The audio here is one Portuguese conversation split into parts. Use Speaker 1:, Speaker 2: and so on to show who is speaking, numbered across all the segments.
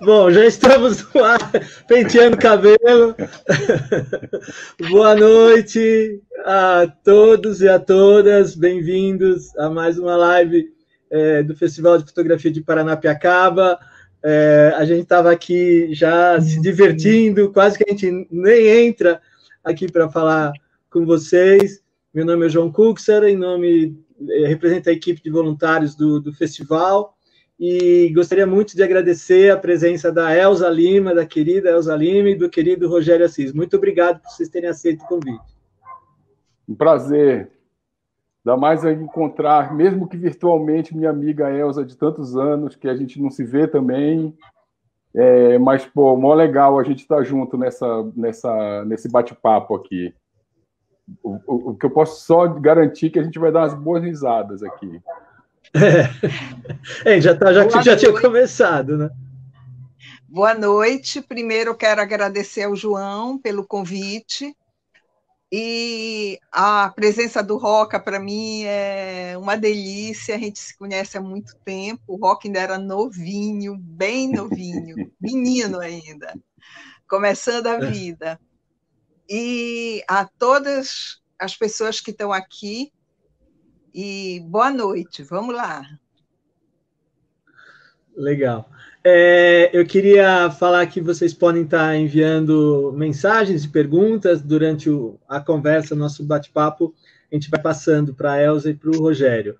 Speaker 1: Bom, já estamos no ar, penteando o cabelo. Boa noite a todos e a todas, bem-vindos a mais uma live do Festival de Fotografia de Paranapiacaba. A gente estava aqui já se divertindo, quase que a gente nem entra aqui para falar com vocês. Meu nome é João Cuxer, represento a equipe de voluntários do festival. E gostaria muito de agradecer a presença da Elza Lima, da querida Elza Lima, e do querido Rogério Assis. Muito obrigado por vocês terem aceito o convite.
Speaker 2: Um prazer. Ainda mais a encontrar, mesmo que virtualmente, minha amiga Elza de tantos anos, que a gente não se vê também. Mas, pô, mó legal a gente estar junto nesse bate-papo aqui. O que eu posso só garantir é que a gente vai dar umas boas risadas aqui.
Speaker 1: Já tinha começado, né?
Speaker 3: Boa noite. Primeiro, quero agradecer ao João pelo convite. E a presença do Roca, para mim, é uma delícia. A gente se conhece há muito tempo. O Roca ainda era novinho, bem novinho, menino ainda, começando a vida. E a todas as pessoas que estão aqui, e boa noite. Vamos lá.
Speaker 1: Legal. Eu queria falar que vocês podem estar enviando mensagens e perguntas durante a conversa, nosso bate-papo. A gente vai passando para a Elza e para o Rogério.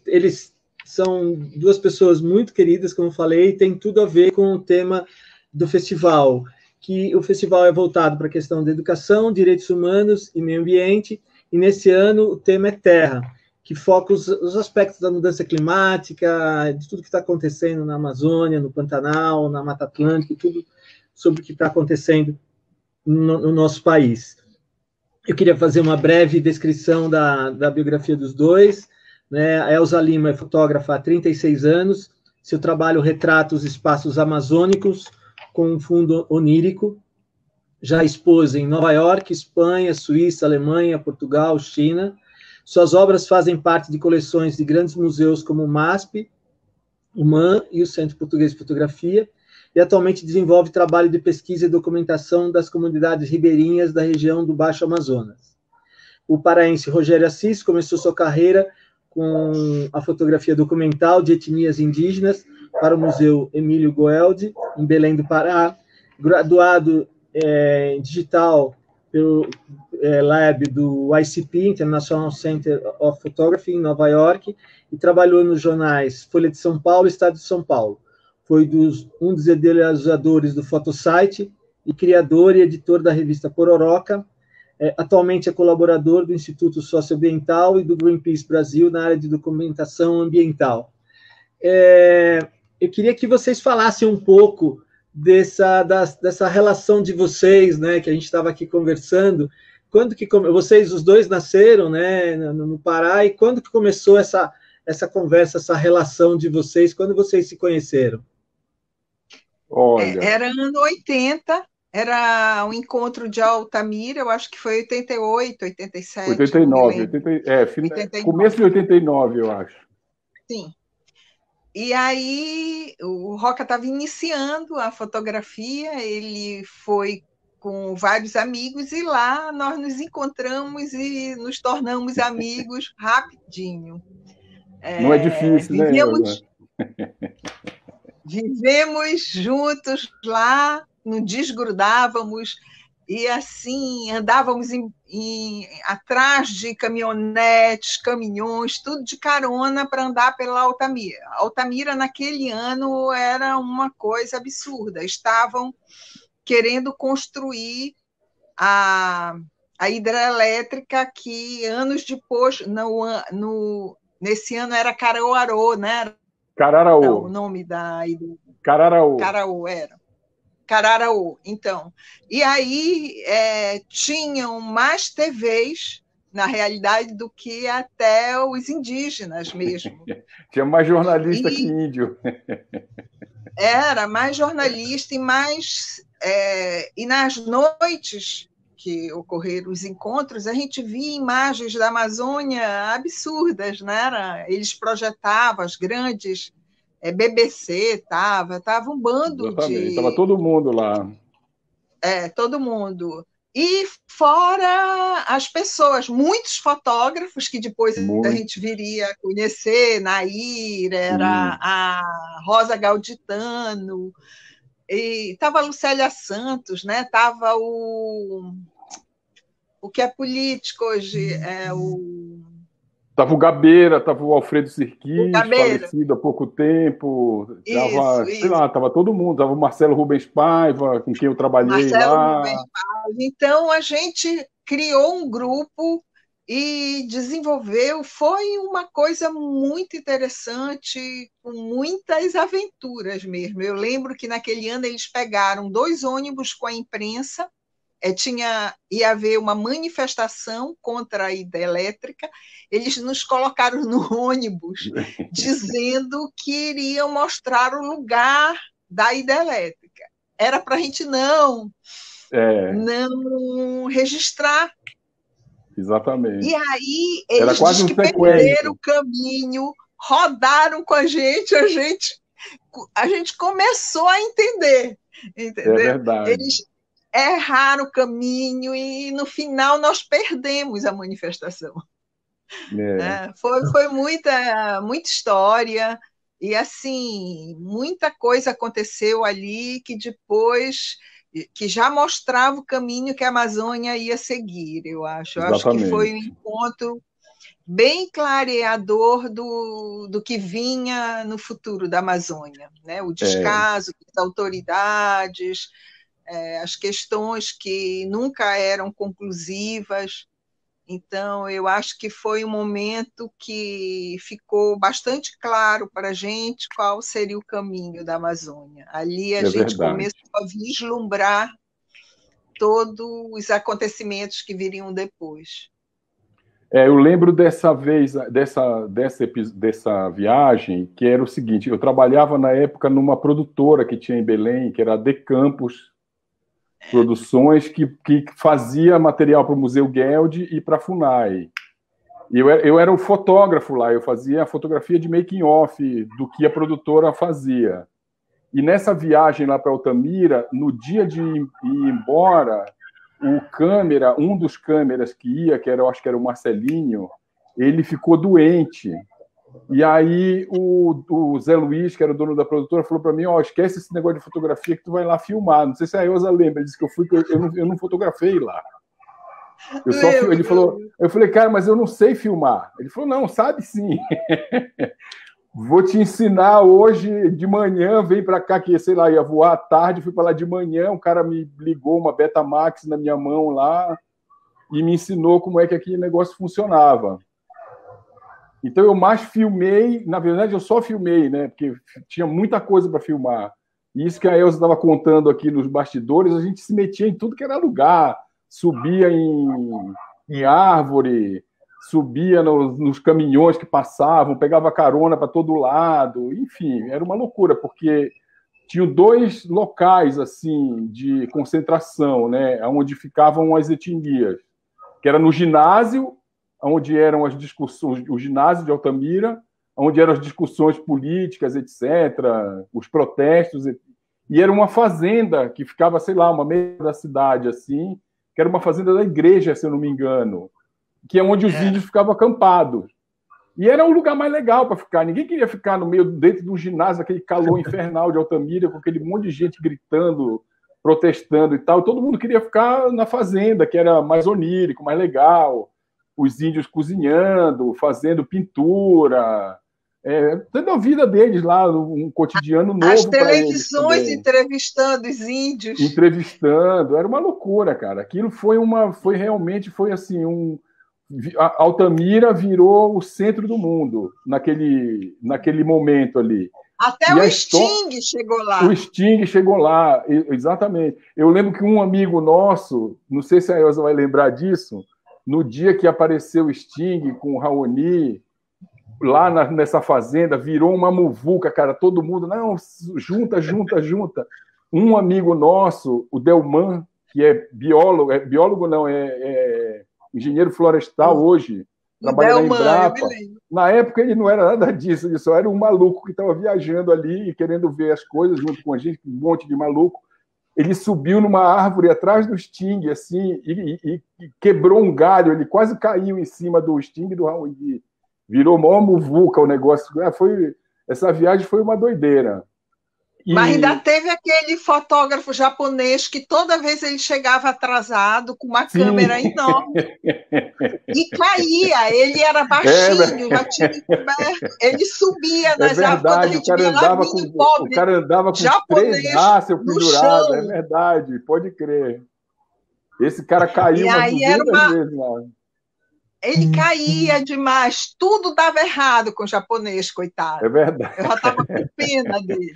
Speaker 1: Eles são duas pessoas muito queridas, como eu falei, e tem tudo a ver com o tema do festival, que o festival é voltado para a questão da educação, direitos humanos e meio ambiente, e nesse ano o tema é terra, que foca os aspectos da mudança climática, de tudo que está acontecendo na Amazônia, no Pantanal, na Mata Atlântica, tudo sobre o que está acontecendo no nosso país. Eu queria fazer uma breve descrição da biografia dos dois. Né? A Elza Lima é fotógrafa há 36 anos, seu trabalho retrata os espaços amazônicos com um fundo onírico, já expôs em Nova York, Espanha, Suíça, Alemanha, Portugal, China. Suas obras fazem parte de coleções de grandes museus como o MASP, o MAN e o Centro Português de Fotografia, e atualmente desenvolve trabalho de pesquisa e documentação das comunidades ribeirinhas da região do Baixo Amazonas. O paraense Rogério Assis começou sua carreira com a fotografia documental de etnias indígenas para o Museu Emílio Goeldi, em Belém do Pará, graduado em digital pelo Lab do ICP, International Center of Photography, em Nova York, e trabalhou nos jornais Folha de São Paulo e Estado de São Paulo. Foi um dos idealizadores do Photosite e criador e editor da revista Pororoca. Atualmente é colaborador do Instituto Socioambiental e do Greenpeace Brasil na área de documentação ambiental. Eu queria que vocês falassem um pouco dessa relação de vocês, né, que a gente estava aqui conversando. Quando que vocês, os dois, nasceram, né, no Pará, e quando que começou essa conversa, essa relação de vocês, quando vocês se conheceram?
Speaker 2: Olha,
Speaker 3: era ano 80, era um encontro de Altamira, eu acho que foi 88, 87.
Speaker 2: 89, começo de 89, eu acho.
Speaker 3: Sim. E aí o Roca estava iniciando a fotografia, ele foi com vários amigos e lá nós nos encontramos e nos tornamos amigos rapidinho.
Speaker 2: Não é difícil,
Speaker 3: Vivemos juntos lá, não desgrudávamos, e assim andávamos atrás de caminhonetes, caminhões, tudo de carona para andar pela Altamira. Altamira, naquele ano, era uma coisa absurda. Estavam querendo construir a hidrelétrica que, anos depois, nesse ano era Caruaru, né?
Speaker 2: Cararaú.
Speaker 3: Não, o nome da
Speaker 2: Cararaú.
Speaker 3: Cararaú era. Cararaú, então. E aí tinham mais TVs, na realidade, do que até os indígenas mesmo.
Speaker 2: Tinha mais jornalista que índio.
Speaker 3: Era mais jornalista e mais... e nas noites que ocorreram os encontros, a gente via imagens da Amazônia absurdas, né? Eles projetavam as grandes BBC tava um bando
Speaker 2: Exatamente.
Speaker 3: de...
Speaker 2: Estava todo mundo lá.
Speaker 3: Todo mundo. E fora as pessoas, muitos fotógrafos que depois a gente viria a conhecer, Nair, era a Rosa Gauditano, e estava a Lucélia Santos, né? Estava o que é político hoje,
Speaker 2: Estava o Gabeira, estava o Alfredo Sirquis, falecido há pouco tempo. Estava todo mundo. Estava o Marcelo Rubens Paiva, com quem eu trabalhei lá.
Speaker 3: Então, a gente criou um grupo e desenvolveu. Foi uma coisa muito interessante, com muitas aventuras mesmo. Eu lembro que naquele ano eles pegaram 2 ônibus com a imprensa. Ia haver uma manifestação contra a hidrelétrica, eles nos colocaram no ônibus dizendo que iriam mostrar o lugar da hidrelétrica. Era para a gente não registrar.
Speaker 2: Exatamente.
Speaker 3: E aí eles dizem que perderam o caminho, rodaram com a gente começou a entender. Entendeu?
Speaker 2: É verdade.
Speaker 3: Eles erraram o caminho e, no final, nós perdemos a manifestação. Foi muita história e, assim, muita coisa aconteceu ali que depois que já mostrava o caminho que a Amazônia ia seguir, eu acho. Eu acho que foi um encontro bem clareador do que vinha no futuro da Amazônia, né? O descaso das autoridades, as questões que nunca eram conclusivas. Então, eu acho que foi um momento que ficou bastante claro para a gente qual seria o caminho da Amazônia. Ali a gente começou a vislumbrar todos os acontecimentos que viriam depois.
Speaker 2: Eu lembro dessa viagem, que era o seguinte: eu trabalhava na época numa produtora que tinha em Belém, que era a De Campos Produções, que fazia material para o Museu Geld e para a FUNAI. Eu era o fotógrafo lá, eu fazia a fotografia de making-off do que a produtora fazia. E nessa viagem lá para Altamira, no dia de ir embora, um dos câmeras que ia, eu acho que era o Marcelinho, ele ficou doente. E aí o Zé Luiz, que era o dono da produtora, falou para mim: esquece esse negócio de fotografia que tu vai lá filmar. Não sei se a Elza lembra, ele disse que eu não fotografei lá. Ele falou, eu falei: cara, mas eu não sei filmar. Ele falou: não, sabe sim. Vou te ensinar hoje de manhã, vem para cá, que sei lá, ia voar à tarde, fui para lá de manhã, um cara me ligou uma Betamax na minha mão lá e me ensinou como é que aquele negócio funcionava. Então, eu mais filmei, na verdade, eu só filmei, né? Porque tinha muita coisa para filmar. E isso que a Elza estava contando aqui nos bastidores, a gente se metia em tudo que era lugar, subia em árvore, subia nos caminhões que passavam, pegava carona para todo lado, enfim, era uma loucura, porque tinham 2 locais assim de concentração, né? Onde ficavam as etnias, que era no ginásio, onde eram as discussões, o ginásio de Altamira, onde eram as discussões políticas, etc., os protestos, e era uma fazenda que ficava, sei lá, uma meia da cidade, assim, que era uma fazenda da igreja, se eu não me engano, que é onde os índios ficavam acampados. E era um lugar mais legal para ficar. Ninguém queria ficar dentro do ginásio, aquele calor infernal de Altamira, com aquele monte de gente gritando, protestando e tal. Todo mundo queria ficar na fazenda, que era mais onírico, mais legal. Os índios cozinhando, fazendo pintura, tendo a vida deles lá, um cotidiano novo.
Speaker 3: As televisões entrevistando os índios.
Speaker 2: Entrevistando, era uma loucura, cara. Aquilo foi realmente assim, Altamira virou o centro do mundo naquele momento ali.
Speaker 3: Até o Sting chegou lá.
Speaker 2: O Sting chegou lá, exatamente. Eu lembro que um amigo nosso, não sei se a Elza vai lembrar disso, no dia que apareceu o Sting com o Raoni, lá nessa fazenda, virou uma muvuca, cara, todo mundo, não, junta. Um amigo nosso, o Delman, que é biólogo não, é engenheiro florestal hoje, trabalha na
Speaker 3: Delman, eu me
Speaker 2: Embrapa.
Speaker 3: lembro.
Speaker 2: Na época ele não era nada disso, ele só era um maluco que estava viajando ali e querendo ver as coisas junto com a gente, um monte de maluco. Ele subiu numa árvore atrás do Sting, assim, e quebrou um galho, ele quase caiu em cima do Sting e do Raoni. Virou mó muvuca o negócio. Essa viagem foi uma doideira.
Speaker 3: Mas ainda teve aquele fotógrafo japonês que toda vez ele chegava atrasado, com uma câmera enorme, e caía. Ele era baixinho, já tinha encoberto. Ele subia nas árvores, quando a gente via lá,
Speaker 2: o cara andava com
Speaker 3: japonês
Speaker 2: 3 raças pendurados,
Speaker 3: chão.
Speaker 2: é verdade, pode crer. Esse cara caiu umas 200 vezes lá.
Speaker 3: Ele caía demais, tudo dava errado com o japonês, coitado.
Speaker 2: É verdade.
Speaker 3: Eu já estava com pena dele.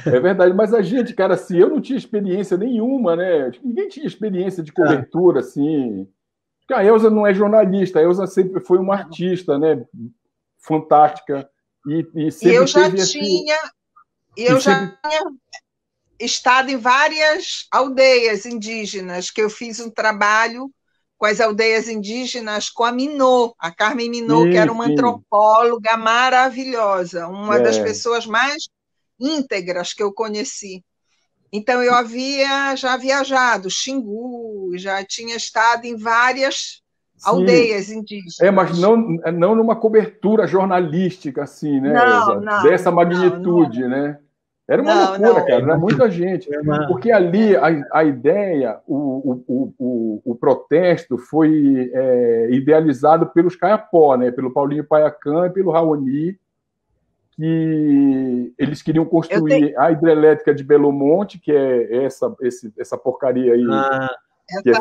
Speaker 2: É verdade, mas a gente, cara, assim, eu não tinha experiência nenhuma, né? Ninguém tinha experiência de cobertura, assim. Porque a Elza não é jornalista, a Elza sempre foi uma artista, né? Fantástica. E sempre
Speaker 3: eu já
Speaker 2: teve
Speaker 3: tinha estado em várias aldeias indígenas, que eu fiz um trabalho com as aldeias indígenas, com a Minot, a Carmen Minot, que era uma antropóloga maravilhosa, uma das pessoas mais íntegras que eu conheci. Então, eu já viajado, Xingu, já tinha estado em várias aldeias indígenas.
Speaker 2: Mas não numa cobertura jornalística, assim, né,
Speaker 3: não,
Speaker 2: dessa magnitude, né? Era uma loucura, cara, era muita gente. Porque ali a ideia, o protesto foi idealizado pelos Kayapó, né? Pelo Paulinho Paiacã e pelo Raoni, que eles queriam construir a hidrelétrica de Belo Monte, que é essa porcaria aí, que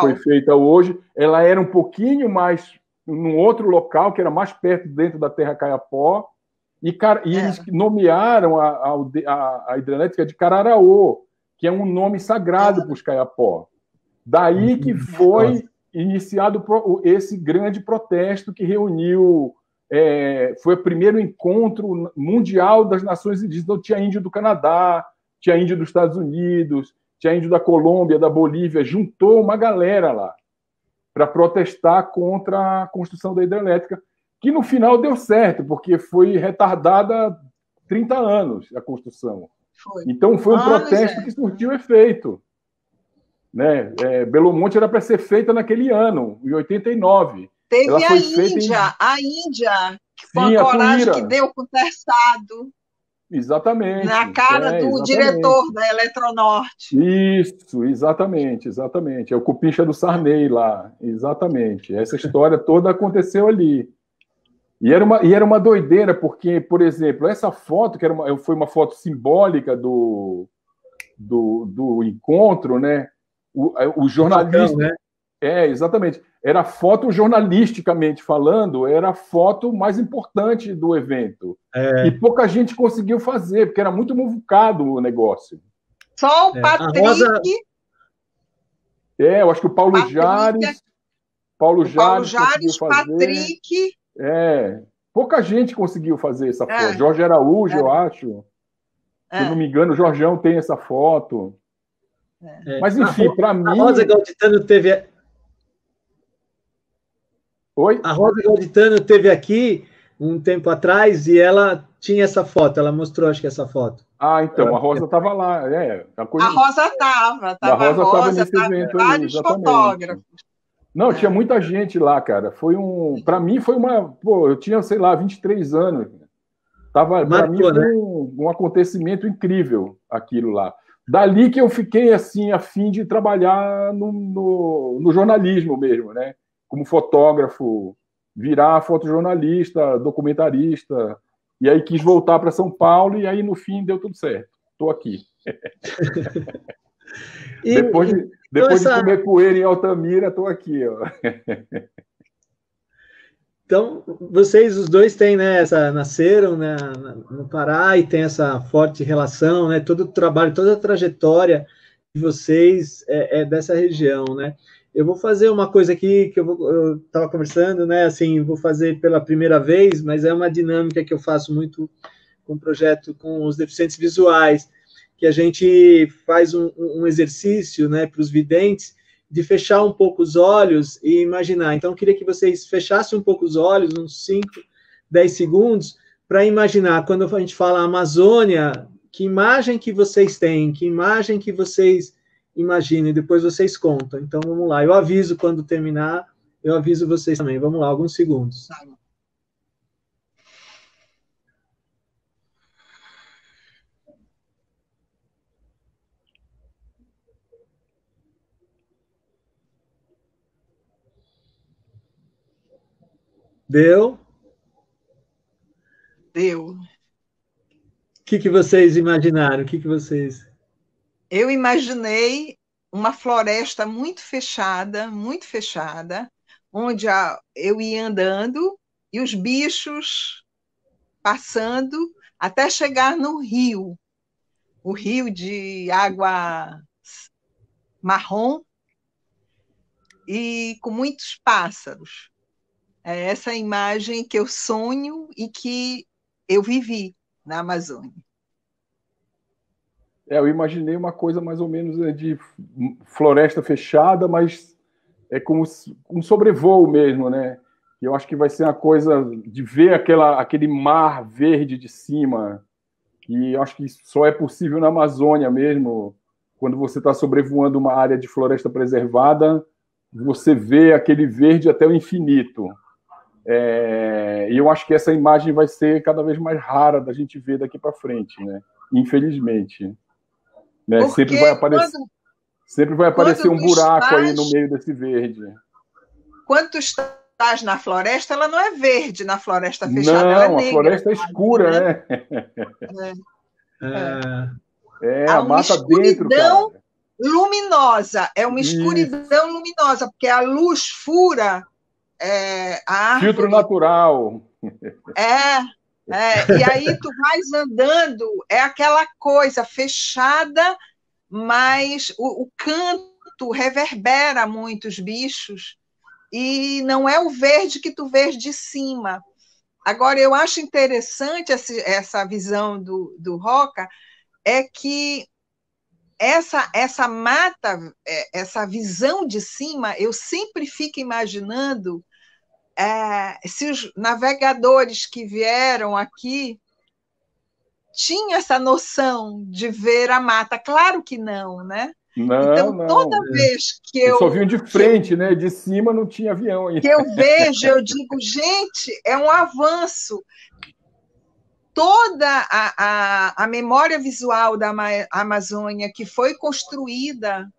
Speaker 2: foi feita hoje. Ela era um pouquinho mais num outro local, que era mais perto dentro da Terra Kayapó. E eles nomearam a hidrelétrica de Cararaô, que é um nome sagrado para os Kayapó. Daí que foi iniciado esse grande protesto que reuniu... foi o primeiro encontro mundial das nações indígenas. Então, tinha índio do Canadá, tinha índio dos Estados Unidos, tinha índio da Colômbia, da Bolívia. Juntou uma galera lá para protestar contra a construção da hidrelétrica, que no final deu certo, porque foi retardada 30 anos a construção. Então, foi um protesto que surtiu efeito. Né? Belo Monte era para ser feita naquele ano, em 89.
Speaker 3: Teve a Índia, que foi a coragem que deu com o terçado.
Speaker 2: Exatamente.
Speaker 3: Na cara do diretor da Eletronorte.
Speaker 2: Isso, exatamente. É o Cupincha do Sarney lá. Exatamente. Essa história toda aconteceu ali. E era uma doideira, porque, por exemplo, essa foto, que foi uma foto simbólica do encontro, né? O jornalista...
Speaker 1: né?
Speaker 2: Exatamente. Era a foto, jornalisticamente falando, era a foto mais importante do evento. E pouca gente conseguiu fazer, porque era muito muvucado o negócio.
Speaker 3: Só o Patrick...
Speaker 2: eu acho que o Paulo Jares... Paulo Jares conseguiu fazer.
Speaker 3: Patrick...
Speaker 2: pouca gente conseguiu fazer essa foto. Jorge Araújo, eu acho. Se eu não me engano, o Jorjão tem essa foto. Mas, enfim, para mim...
Speaker 1: A Rosa Galditano teve...
Speaker 2: Oi?
Speaker 1: A Rosa Galditano teve aqui um tempo atrás e ela tinha essa foto. Ela mostrou, acho que, essa foto.
Speaker 2: Então, a Rosa estava lá.
Speaker 3: A Rosa estava.
Speaker 2: A Rosa estava nesse evento aí,
Speaker 3: vários fotógrafos.
Speaker 2: Não, tinha muita gente lá, cara. Para mim, foi uma... Pô, eu tinha, sei lá, 23 anos. Para mim, foi um acontecimento incrível aquilo lá. Dali que eu fiquei, assim, a fim de trabalhar no jornalismo mesmo, né? Como fotógrafo, virar fotojornalista, documentarista. E aí quis voltar para São Paulo e aí, no fim, deu tudo certo. Estou aqui. Depois de comer poeira em Altamira, estou aqui. Ó.
Speaker 1: Então, vocês, os dois, têm, né, nasceram, né, no Pará e tem essa forte relação, né, todo o trabalho, toda a trajetória de vocês é dessa região, né? Eu vou fazer uma coisa aqui que eu estava conversando, né, assim, vou fazer pela primeira vez, mas é uma dinâmica que eu faço muito com o projeto com os deficientes visuais, que a gente faz um exercício, né, para os videntes, de fechar um pouco os olhos e imaginar. Então, eu queria que vocês fechassem um pouco os olhos, uns 5, 10 segundos, para imaginar, quando a gente fala Amazônia, que imagem que vocês têm, que imagem que vocês imaginam, e depois vocês contam. Então, vamos lá. Eu aviso quando terminar, eu aviso vocês também. Vamos lá, alguns segundos. Deu?
Speaker 3: Deu.
Speaker 1: O que vocês imaginaram? O que vocês...
Speaker 3: Eu imaginei uma floresta muito fechada, onde eu ia andando e os bichos passando até chegar no rio, o rio de água marrom e com muitos pássaros. É essa imagem que eu sonho e que eu vivi na Amazônia.
Speaker 2: Eu imaginei uma coisa mais ou menos de floresta fechada, mas é como um sobrevoo mesmo, né? Eu acho que vai ser uma coisa de ver aquele mar verde de cima, que eu acho que só é possível na Amazônia mesmo, quando você está sobrevoando uma área de floresta preservada, você vê aquele verde até o infinito. E eu acho que essa imagem vai ser cada vez mais rara da gente ver daqui para frente, né? Infelizmente. Né? Sempre vai aparecer um buraco aí no meio desse verde.
Speaker 3: Quando tu estás na floresta, ela não é verde na floresta fechada, ela é negra.
Speaker 2: A floresta é escura, né? A mata dentro, cara.
Speaker 3: Luminosa, é uma escuridão luminosa, porque a luz fura a árvore.
Speaker 2: Filtro natural.
Speaker 3: E aí tu vais andando, é aquela coisa fechada, mas o canto reverbera muito os bichos, e não é o verde que tu vês de cima. Agora, eu acho interessante essa visão do Roca, é que essa mata, essa visão de cima, eu sempre fico imaginando se os navegadores que vieram aqui tinham essa noção de ver a mata. Claro que não, né? Então, toda vez que eu
Speaker 2: só vinham de frente, né? De cima não tinha avião ainda.
Speaker 3: Que eu vejo, eu digo, gente, é um avanço. Toda a memória visual da Amazônia que foi construída,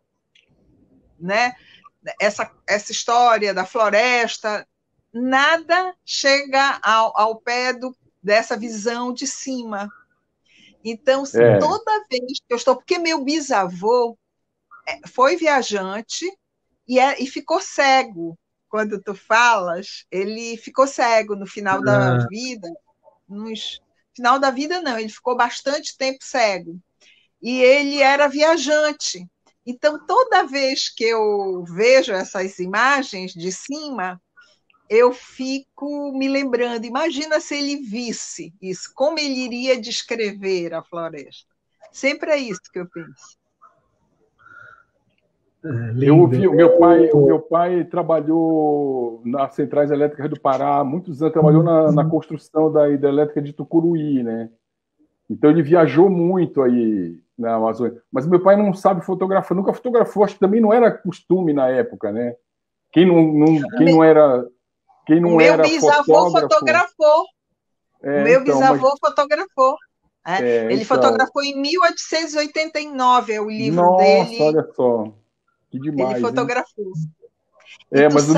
Speaker 3: né? Essa história da floresta, nada chega ao pé dessa visão de cima. Então, toda vez que eu estou... Porque meu bisavô foi viajante e ficou cego. Quando tu falas, ele ficou cego no final da vida. Final da vida, não, ele ficou bastante tempo cego. E ele era viajante. Então, toda vez que eu vejo essas imagens de cima, eu fico me lembrando, imagina se ele visse isso, como ele iria descrever a floresta. Sempre é isso que eu penso.
Speaker 2: Eu ouvi, o meu pai trabalhou nas Centrais Elétricas do Pará há muitos anos, trabalhou na construção da hidrelétrica de Tucuruí, né? Então ele viajou muito aí na Amazônia. Mas meu pai não sabe fotografar, nunca fotografou, acho que também não era costume na época, né? Quem não era
Speaker 3: bisavô fotografou. Meu bisavô fotografou. Ele fotografou em 1889, é o livro dele.
Speaker 2: Nossa, olha só. Que demais.
Speaker 3: Ele fotografou.
Speaker 2: Mas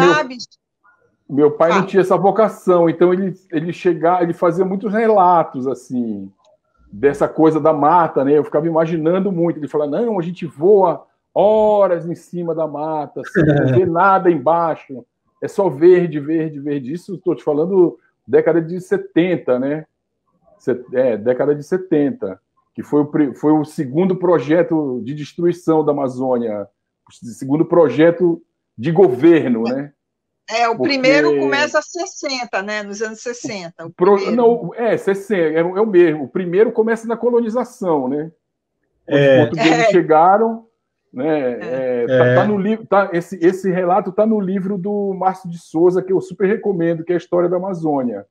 Speaker 2: o meu pai não tinha essa vocação, então ele chegava, ele fazia muitos relatos assim dessa coisa da mata, né? Eu ficava imaginando muito. Ele falava: não, a gente voa horas em cima da mata, assim, não vê nada embaixo, é só verde, verde, verde. Isso estou te falando década de 70, né? Década de 70, que foi o segundo projeto de destruição da Amazônia, o segundo projeto de governo, né?
Speaker 3: Primeiro começa a 60, né? Nos anos 60.
Speaker 2: Não, 60, é o mesmo. O primeiro começa na colonização, né? Os portugueses chegaram né? Tá no livro, esse relato está no livro do Márcio de Souza, que eu super recomendo, que é a História da Amazônia.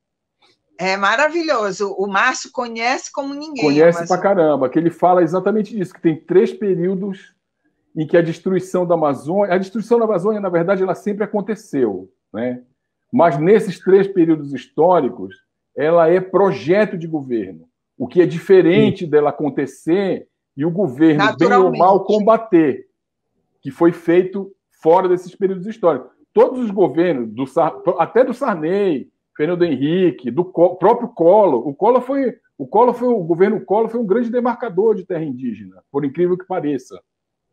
Speaker 3: É maravilhoso. O Márcio conhece como ninguém.
Speaker 2: Conhece pra caramba, que ele fala exatamente disso, que tem 3 períodos em que a destruição da Amazônia, na verdade, ela sempre aconteceu, né? Mas nesses 3 períodos históricos, ela é projeto de governo, o que é diferente dela acontecer e o governo, bem ou mal, combater, que foi feito fora desses períodos históricos. Todos os governos, até do Sarney, Fernando Henrique, do próprio Collor, o governo Collor foi um grande demarcador de terra indígena, por incrível que pareça,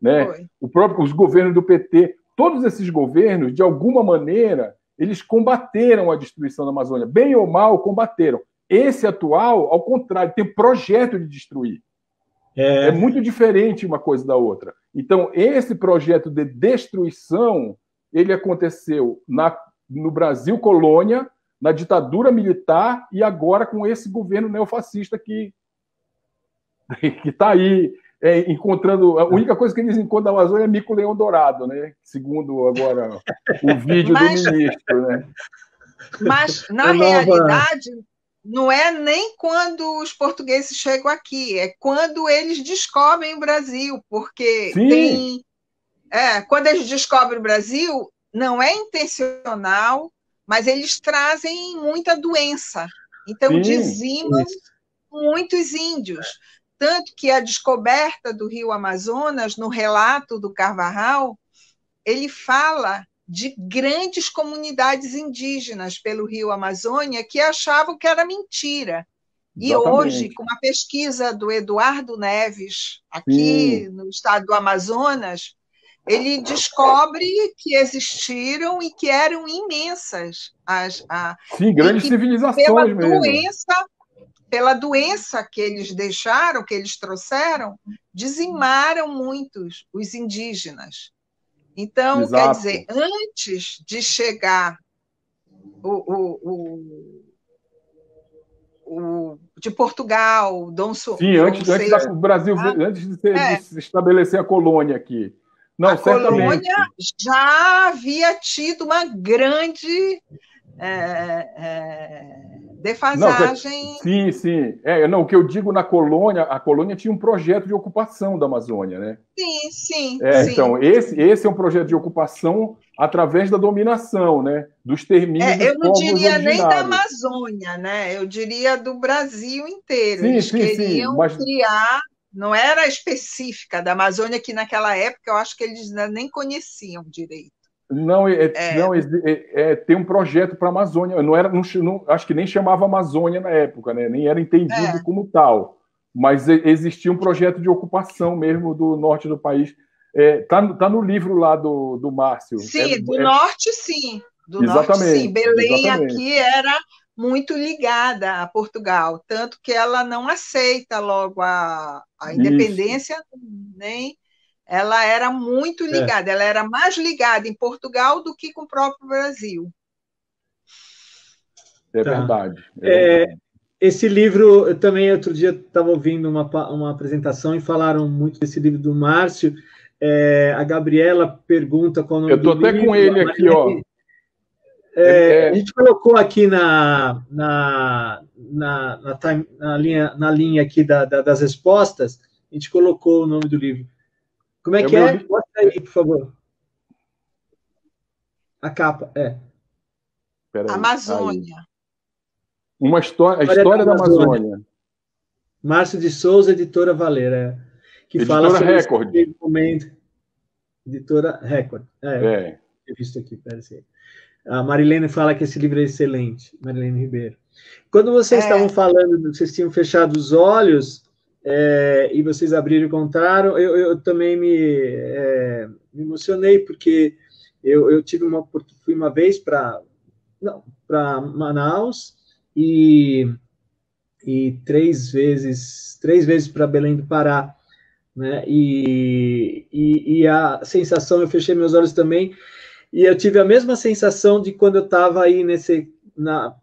Speaker 2: né? Os governos do PT, todos esses governos, de alguma maneira, eles combateram a destruição da Amazônia, bem ou mal combateram. Esse atual, ao contrário, tem projeto de destruir. É muito diferente uma coisa da outra. Então, esse projeto de destruição, ele aconteceu no Brasil colônia, na ditadura militar e agora com esse governo neofascista que está aí encontrando... A única coisa que eles encontram na Amazônia é mico-leão dourado, né? Segundo agora o vídeo do ministro, né?
Speaker 3: Mas, na realidade, não é nem quando os portugueses chegam aqui, é quando eles descobrem o Brasil, porque quando eles descobrem o Brasil, não é intencional, mas eles trazem muita doença. Então, dizimam muitos índios. Tanto que a descoberta do Rio Amazonas, no relato do Carvajal, ele fala de grandes comunidades indígenas pelo Rio Amazônia que achavam que era mentira. E hoje, com uma pesquisa do Eduardo Neves, aqui no estado do Amazonas, ele descobre que existiram e que eram imensas.
Speaker 2: Grandes civilizações mesmo.
Speaker 3: Pela doença que eles deixaram, que eles trouxeram, dizimaram muitos os indígenas. Então, quer dizer, antes de chegar de Portugal, Dom
Speaker 2: antes do Brasil, antes de se estabelecer a colônia aqui. Não,
Speaker 3: a colônia já havia tido uma grande defasagem.
Speaker 2: Sim. O que eu digo na colônia, a colônia tinha um projeto de ocupação da Amazônia, né?
Speaker 3: Sim.
Speaker 2: Então, esse é um projeto de ocupação através da dominação, né? Dos termínios dos povos originários. Eu não diria nem da
Speaker 3: Amazônia, né? Eu diria do Brasil inteiro. Eles queriam criar... Não era específica da Amazônia, que naquela época eu acho que eles nem conheciam direito.
Speaker 2: Tem um projeto para a Amazônia. Acho que nem chamava Amazônia na época, né? Nem era entendido como tal. Mas existia um projeto de ocupação mesmo do norte do país. Tá no livro lá do Márcio.
Speaker 3: Sim, do norte, sim. Do norte, sim. Belém aqui era muito ligada a Portugal, tanto que ela não aceita logo a independência, nem ela era muito ligada, ela era mais ligada em Portugal do que com o próprio Brasil.
Speaker 2: É verdade.
Speaker 1: Esse livro, eu também outro dia estava ouvindo uma apresentação e falaram muito desse livro do Márcio. A Gabriela pergunta qual o nome do livro.
Speaker 2: Eu estou até com ele aqui, ó.
Speaker 1: A gente colocou aqui na linha aqui das respostas, a gente colocou o nome do livro. Como é que é? Mostra aí, por favor. A capa,
Speaker 3: Amazônia.
Speaker 2: Uma história da Amazônia.
Speaker 1: Márcio de Souza, editora Valera. Que
Speaker 2: editora
Speaker 1: fala sobre
Speaker 2: Record.
Speaker 1: esse momento. Editora Record. He visto aqui, parece. A Marilene fala que esse livro é excelente, Marilene Ribeiro. Quando vocês estavam falando, vocês tinham fechado os olhos e vocês abriram e contaram, eu também me emocionei, porque eu fui uma vez para Manaus e 3 vezes para Belém do Pará, né? E a sensação, eu fechei meus olhos também, e eu tive a mesma sensação de quando eu estava aí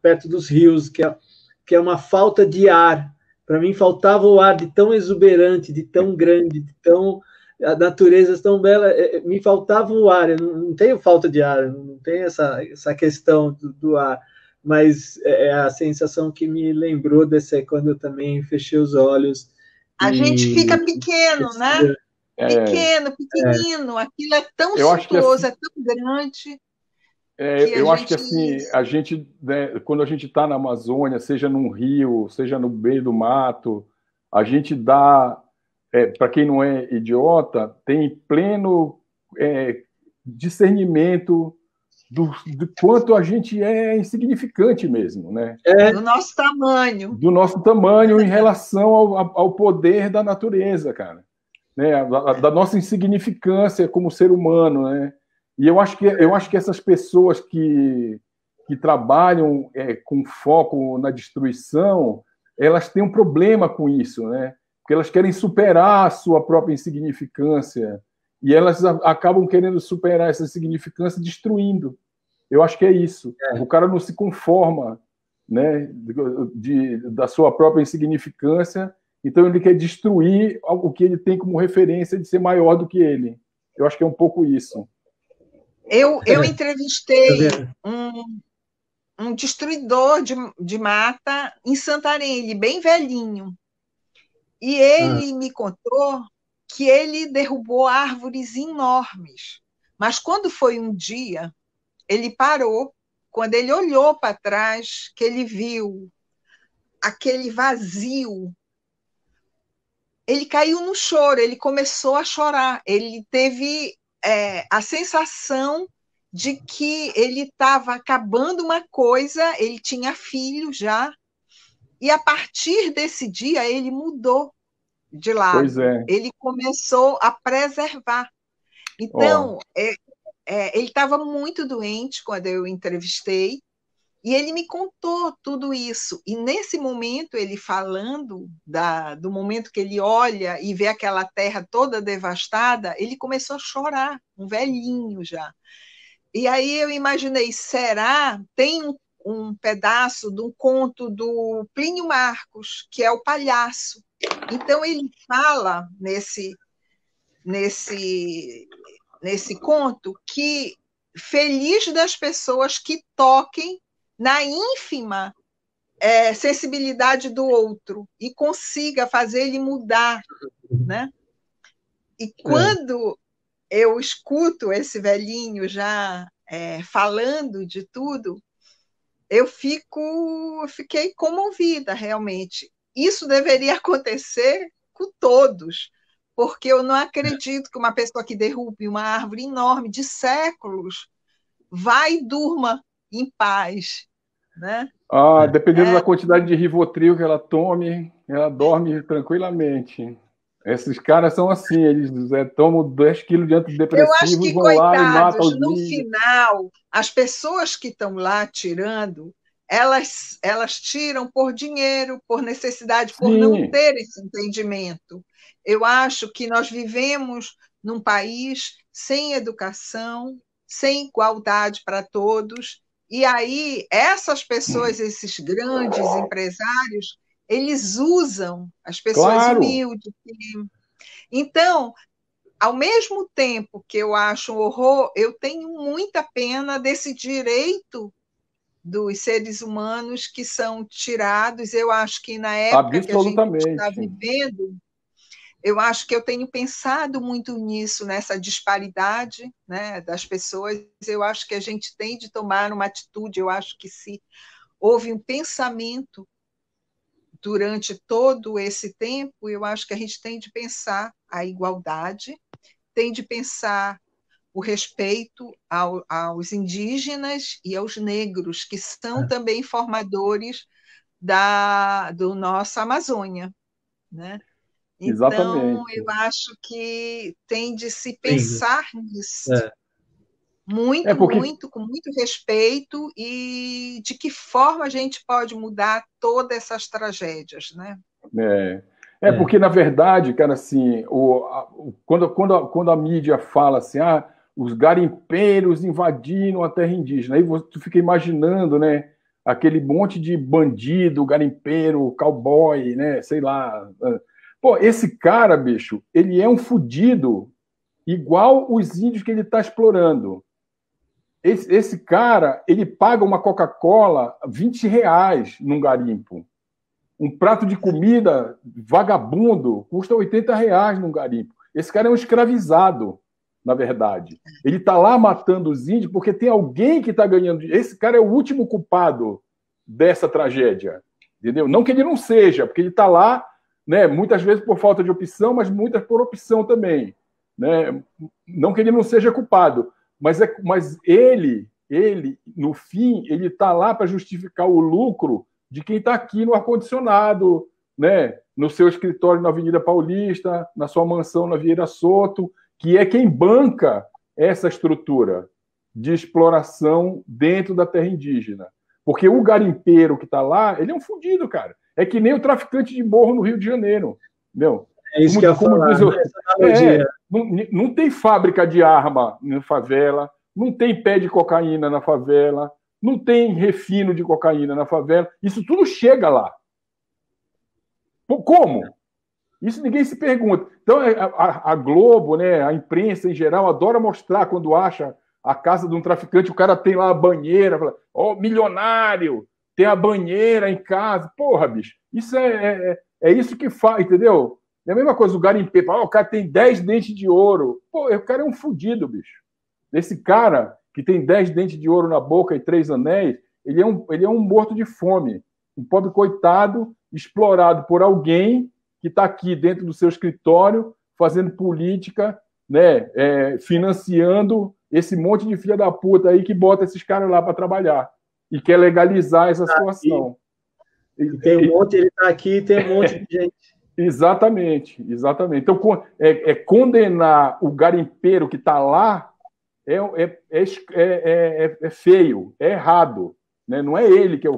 Speaker 1: perto dos rios, que é uma falta de ar. Para mim, faltava o ar de tão exuberante, de tão grande, de tão a natureza tão bela, me faltava o ar, eu não tenho falta de ar, não tem essa questão do ar, mas é a sensação que me lembrou desse quando eu também fechei os olhos.
Speaker 3: A gente fica pequeno, né? Pequeno, pequenino, aquilo é tão suntuoso, assim, é tão grande.
Speaker 2: Eu acho que assim, a gente, né, quando a gente está na Amazônia, seja num rio, seja no meio do mato, a gente dá, para quem não é idiota, tem pleno discernimento do quanto a gente é insignificante mesmo, né?
Speaker 3: Do nosso tamanho.
Speaker 2: Do nosso tamanho em relação ao poder da natureza, cara. Né? Da nossa insignificância como ser humano, né? E eu acho que essas pessoas que trabalham com foco na destruição, elas têm um problema com isso, né? Porque elas querem superar a sua própria insignificância e elas acabam querendo superar essa insignificância destruindo. Eu acho que é isso. O cara não se conforma, né, da sua própria insignificância, então ele quer destruir o que ele tem como referência de ser maior do que ele. Eu acho que é um pouco isso.
Speaker 3: Eu entrevistei um destruidor de mata em Santarém, ele bem velhinho. E ele me contou que ele derrubou árvores enormes. Mas quando foi um dia, ele parou. Quando ele olhou para trás, que ele viu aquele vazio, ele caiu no choro, ele começou a chorar. Ele teve a sensação de que ele estava acabando uma coisa, ele tinha filho já, e a partir desse dia ele mudou de lado.
Speaker 2: Pois é.
Speaker 3: Ele começou a preservar. Então, ele estava muito doente quando eu entrevistei, e ele me contou tudo isso. E nesse momento, ele falando do momento que ele olha e vê aquela terra toda devastada, ele começou a chorar, um velhinho já. E aí eu imaginei, será? Tem um pedaço de um conto do Plínio Marcos, que é o palhaço. Então ele fala nesse conto que feliz das pessoas que toquem na ínfima sensibilidade do outro e consiga fazer ele mudar, né? E quando eu escuto esse velhinho já falando de tudo, eu fiquei comovida, realmente. Isso deveria acontecer com todos, porque eu não acredito que uma pessoa que derrube uma árvore enorme de séculos vai e durma em paz, né?
Speaker 2: Dependendo da quantidade de Rivotril que ela tome, ela dorme tranquilamente. Esses caras são assim, eles tomam 10 quilos de antidepressivo e vão lá e matam os
Speaker 3: no final, as pessoas que estão lá tirando, elas tiram por dinheiro, por necessidade, por não ter esse entendimento. Eu acho que nós vivemos num país sem educação, sem igualdade para todos, e aí essas pessoas, esses grandes empresários, eles usam as pessoas humildes. Então, ao mesmo tempo que eu acho um horror, eu tenho muita pena desse direito dos seres humanos que são tirados. Eu acho que na época que a gente está vivendo, eu acho que eu tenho pensado muito nisso, nessa disparidade, né, das pessoas. Eu acho que a gente tem de tomar uma atitude. Eu acho que se houve um pensamento durante todo esse tempo, eu acho que a gente tem de pensar a igualdade, tem de pensar o respeito aos indígenas e aos negros, que são também formadores do nossa Amazônia, né? Então,
Speaker 2: exatamente.
Speaker 3: eu acho que tem de se pensar nisso. Com muito respeito, e de que forma a gente pode mudar todas essas tragédias, né?
Speaker 2: Porque, na verdade, cara, assim, quando a mídia fala assim, os garimpeiros invadiram a terra indígena, aí tu fica imaginando, né, aquele monte de bandido, garimpeiro, cowboy, né, sei lá, Pô, esse cara, bicho, ele é um fudido igual os índios que ele está explorando. Esse cara, ele paga uma Coca-Cola R$ 20 num garimpo. Um prato de comida vagabundo custa R$ 80 num garimpo. Esse cara é um escravizado, na verdade. Ele está lá matando os índios porque tem alguém que está ganhando. Esse cara é o último culpado dessa tragédia. Entendeu? Não que ele não seja, porque ele está lá, né, muitas vezes por falta de opção, mas muitas por opção também. Né? Não que ele não seja culpado, mas ele, no fim, ele está lá para justificar o lucro de quem está aqui no ar-condicionado, né? No seu escritório na Avenida Paulista, na sua mansão na Vieira Soto, que é quem banca essa estrutura de exploração dentro da terra indígena. Porque o garimpeiro que está lá, ele é um fudido, cara. É que nem o traficante de morro no Rio de Janeiro. Entendeu?
Speaker 1: É isso que eu ia falar,
Speaker 2: não tem fábrica de arma na favela, não tem pé de cocaína na favela, não tem refino de cocaína na favela. Isso tudo chega lá. Como? Isso ninguém se pergunta. Então, a Globo, né, a imprensa em geral, adora mostrar quando acha a casa de um traficante, o cara tem lá a banheira, fala, ó, milionário, tem a banheira em casa. Porra, bicho, isso é isso que faz, entendeu? É a mesma coisa, o garimpeiro, o cara tem 10 dentes de ouro. Pô, o cara é um fudido, bicho. Esse cara que tem 10 dentes de ouro na boca e 3 anéis, ele é um morto de fome. Um pobre coitado explorado por alguém que está aqui dentro do seu escritório fazendo política, né, financiando esse monte de filha da puta aí que bota esses caras lá para trabalhar e quer legalizar essa situação.
Speaker 1: E tem um monte, ele está aqui e tem um monte de gente.
Speaker 2: Exatamente. Então, condenar o garimpeiro que está lá é feio, é errado. Né? Não é ele que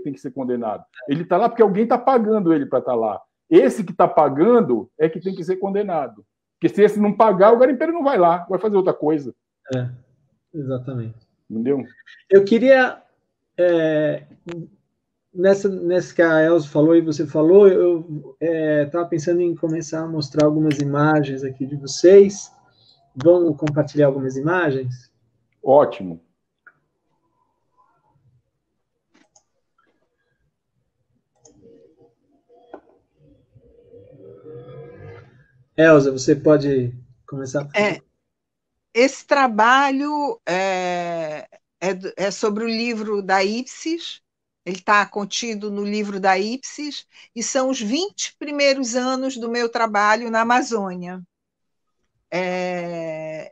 Speaker 2: tem que ser condenado. Ele está lá porque alguém está pagando ele para estar lá. Esse que está pagando é que tem que ser condenado. Porque se esse não pagar, o garimpeiro não vai lá, vai fazer outra coisa.
Speaker 1: Exatamente.
Speaker 2: Entendeu?
Speaker 1: Eu queria... Nessa que a Elza falou e você falou, eu estava pensando em começar a mostrar algumas imagens aqui de vocês. Vamos compartilhar algumas imagens?
Speaker 2: Ótimo.
Speaker 1: Elza, você pode começar?
Speaker 3: Esse trabalho é sobre o livro da Ipsis. Ele está contido no livro da Ipsis, e são os 20 primeiros anos do meu trabalho na Amazônia.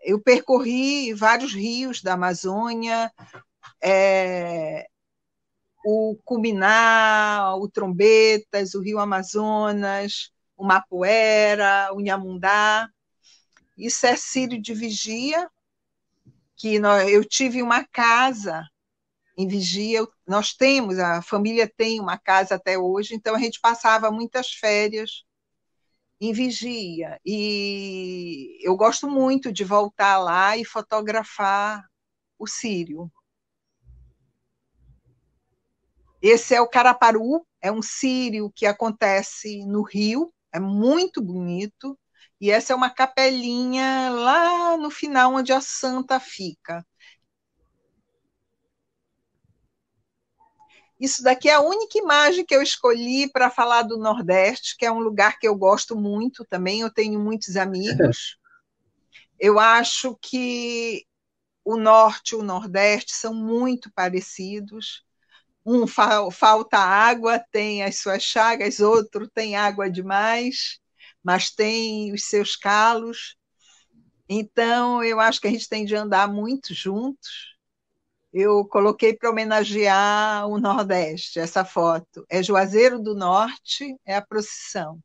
Speaker 3: Eu percorri vários rios da Amazônia, o Cuminá, o Trombetas, o Rio Amazonas, o Mapuera, o Nhamundá. Isso é Círio de Vigia, que eu tive uma casa em Vigia, a família tem uma casa até hoje, então a gente passava muitas férias em Vigia, e eu gosto muito de voltar lá e fotografar o Círio. Esse é o Caraparu, é um círio que acontece no Rio, é muito bonito, e essa é uma capelinha lá no final onde a santa fica. Isso daqui é a única imagem que eu escolhi para falar do Nordeste, que é um lugar que eu gosto muito também, eu tenho muitos amigos. Eu acho que o Norte e o Nordeste são muito parecidos. Um falta água, tem as suas chagas, outro tem água demais, mas tem os seus calos. Então, eu acho que a gente tem de andar muito juntos. Eu coloquei para homenagear o Nordeste, essa foto. É Juazeiro do Norte, é a procissão.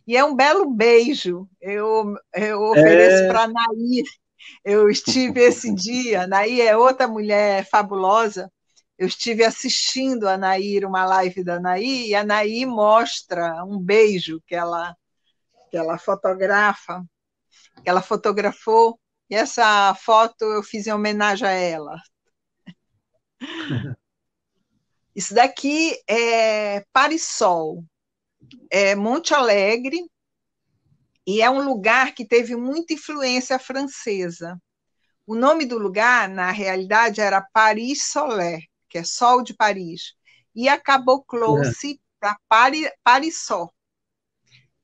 Speaker 3: E é um belo beijo. Eu ofereço para a Naí. Eu estive esse dia, a Naí é outra mulher fabulosa. Eu estive assistindo a Nair, uma live da Naí, e a Naí mostra um beijo que ela fotografa, que ela fotografou, e essa foto eu fiz em homenagem a ela. Isso daqui é Parisol. é Monte Alegre, e é um lugar que teve muita influência francesa. O nome do lugar, na realidade, era Paris-Solé, que é Sol de Paris, e acaboclou-se para Paris-Sol.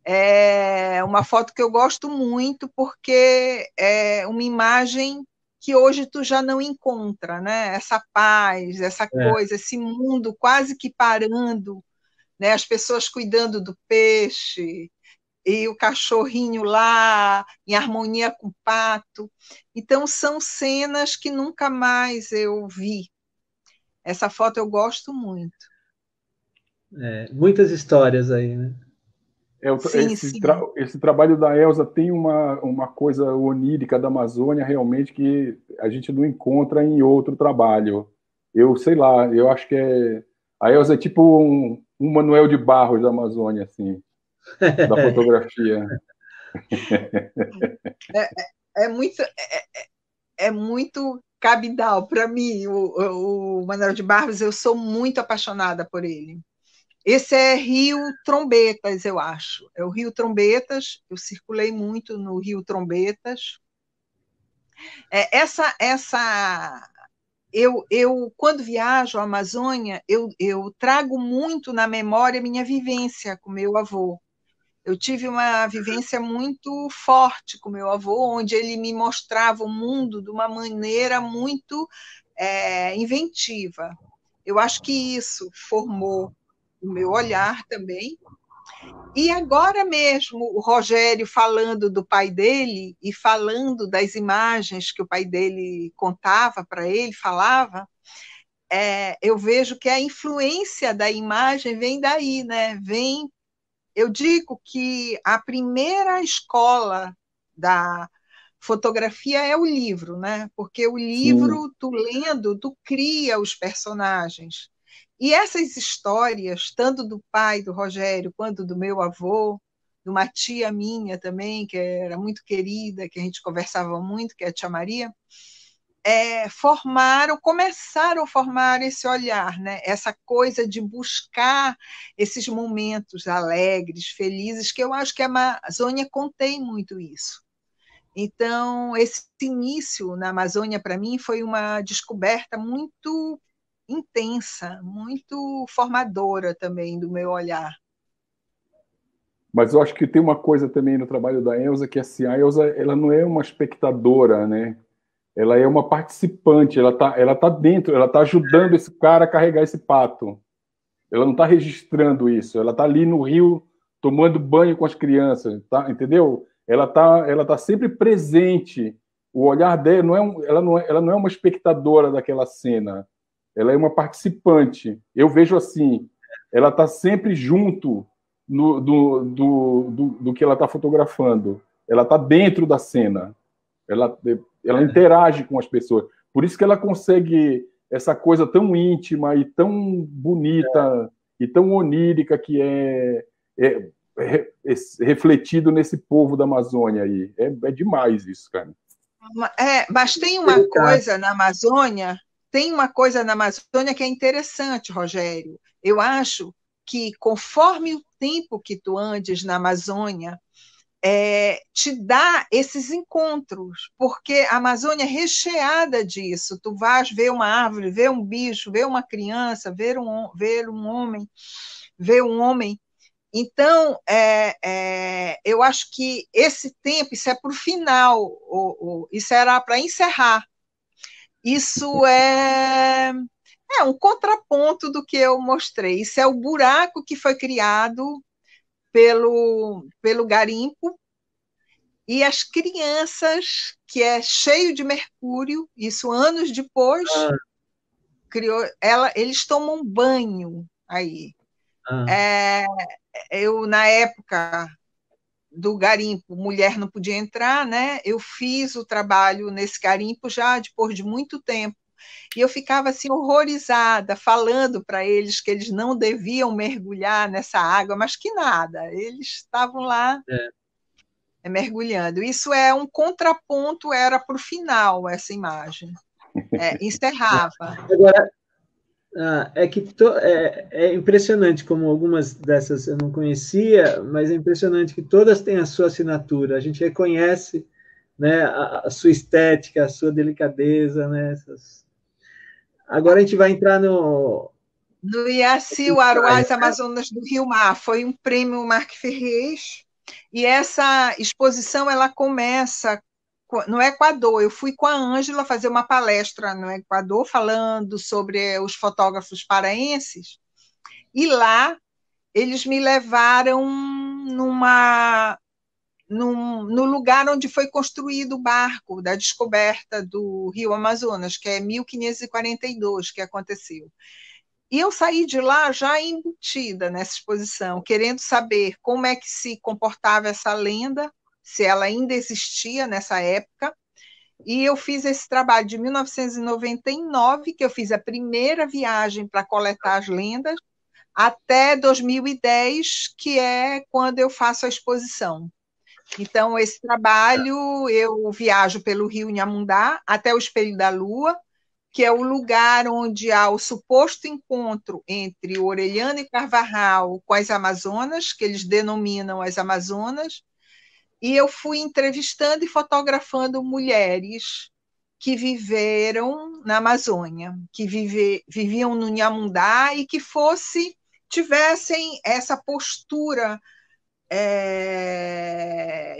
Speaker 3: É uma foto que eu gosto muito, porque é uma imagem que hoje tu já não encontra, né? Essa paz, essa coisa, esse mundo quase que parando, né? As pessoas cuidando do peixe, e o cachorrinho lá em harmonia com o pato. Então, são cenas que nunca mais eu vi. Essa foto eu gosto muito.
Speaker 1: Muitas histórias aí, né?
Speaker 3: Sim, sim.
Speaker 2: Esse trabalho da Elza tem uma coisa onírica da Amazônia, realmente, que a gente não encontra em outro trabalho. Eu sei lá, eu acho que a Elza é tipo um Manuel de Barros da Amazônia, assim, da fotografia.
Speaker 3: É muito cabidal para mim, o Manuel de Barros. Eu sou muito apaixonada por ele. Esse é Rio Trombetas, eu acho. É o Rio Trombetas. Eu circulei muito no Rio Trombetas. Eu quando viajo à Amazônia, eu trago muito na memória minha vivência com meu avô. Eu tive uma vivência muito forte com meu avô, onde ele me mostrava o mundo de uma maneira muito inventiva. Eu acho que isso formou o meu olhar também. E agora mesmo, o Rogério falando do pai dele e falando das imagens que o pai dele contava para ele, falava, eu vejo que a influência da imagem vem daí, né? Eu digo que a primeira escola da fotografia é o livro, né? Porque o livro, tu lendo, tu cria os personagens. E essas histórias, tanto do pai do Rogério quanto do meu avô, de uma tia minha também, que era muito querida, que a gente conversava muito, que é a tia Maria, começaram a formar esse olhar, né? Essa coisa de buscar esses momentos alegres, felizes, que eu acho que a Amazônia contém muito isso. Então, esse início na Amazônia, para mim, foi uma descoberta muito intensa, muito formadora também do meu olhar.
Speaker 2: Mas eu acho que tem uma coisa também no trabalho da Elza, que assim, a Elza, ela não é uma espectadora, né? Ela é uma participante, ela tá dentro, ela tá ajudando esse cara a carregar esse pato. Ela não está registrando isso, ela está ali no rio tomando banho com as crianças, tá? Entendeu? Ela tá sempre presente. O olhar dela ela não é uma espectadora daquela cena. Ela é uma participante. Eu vejo assim, ela está sempre junto do que ela está fotografando. Ela está dentro da cena. Ela interage com as pessoas. Por isso que ela consegue essa coisa tão íntima e tão bonita e tão onírica que é refletido nesse povo da Amazônia aí. É demais isso, cara.
Speaker 3: Mas tem uma coisa na Amazônia, que é interessante, Rogério. Eu acho que conforme o tempo que tu andes na Amazônia, te dá esses encontros, porque a Amazônia é recheada disso. Tu vais ver uma árvore, ver um bicho, ver uma criança, ver um homem. Então, eu acho que esse tempo, isso é para o final, isso era para encerrar. Isso é um contraponto do que eu mostrei. Isso é o buraco que foi criado pelo garimpo, e as crianças, que é cheio de mercúrio, isso anos depois, eles tomam banho aí. Eu, na época do garimpo, mulher não podia entrar, né? Eu fiz o trabalho nesse garimpo já depois de muito tempo. E eu ficava assim horrorizada, falando para eles que eles não deviam mergulhar nessa água, mas que nada, eles estavam lá mergulhando. Isso é um contraponto, era para o final essa imagem. Encerrava.
Speaker 1: Agora, É que é impressionante como algumas dessas eu não conhecia, mas é impressionante que todas têm a sua assinatura. A gente reconhece, né, a sua estética, a sua delicadeza, né? Agora a gente vai entrar
Speaker 3: no Iaci, o Aruás Amazonas do Rio Mar. Foi um prêmio Marc Ferrez, e essa exposição ela começa no Equador. Eu fui com a Ângela fazer uma palestra no Equador, falando sobre os fotógrafos paraenses, e lá eles me levaram no lugar onde foi construído o barco da descoberta do Rio Amazonas, que é 1542 que aconteceu. E eu saí de lá já embutida nessa exposição, querendo saber como é que se comportava essa lenda, se ela ainda existia nessa época. E eu fiz esse trabalho de 1999, que eu fiz a primeira viagem para coletar as lendas, até 2010, que é quando eu faço a exposição. Então, esse trabalho, eu viajo pelo Rio Inhamundá até o Espelho da Lua, que é o lugar onde há o suposto encontro entre o Orellana e Carvajal com as Amazonas, que eles denominam as Amazonas, e eu fui entrevistando e fotografando mulheres que viveram na Amazônia, que viviam no Inhamundá e que tivessem essa postura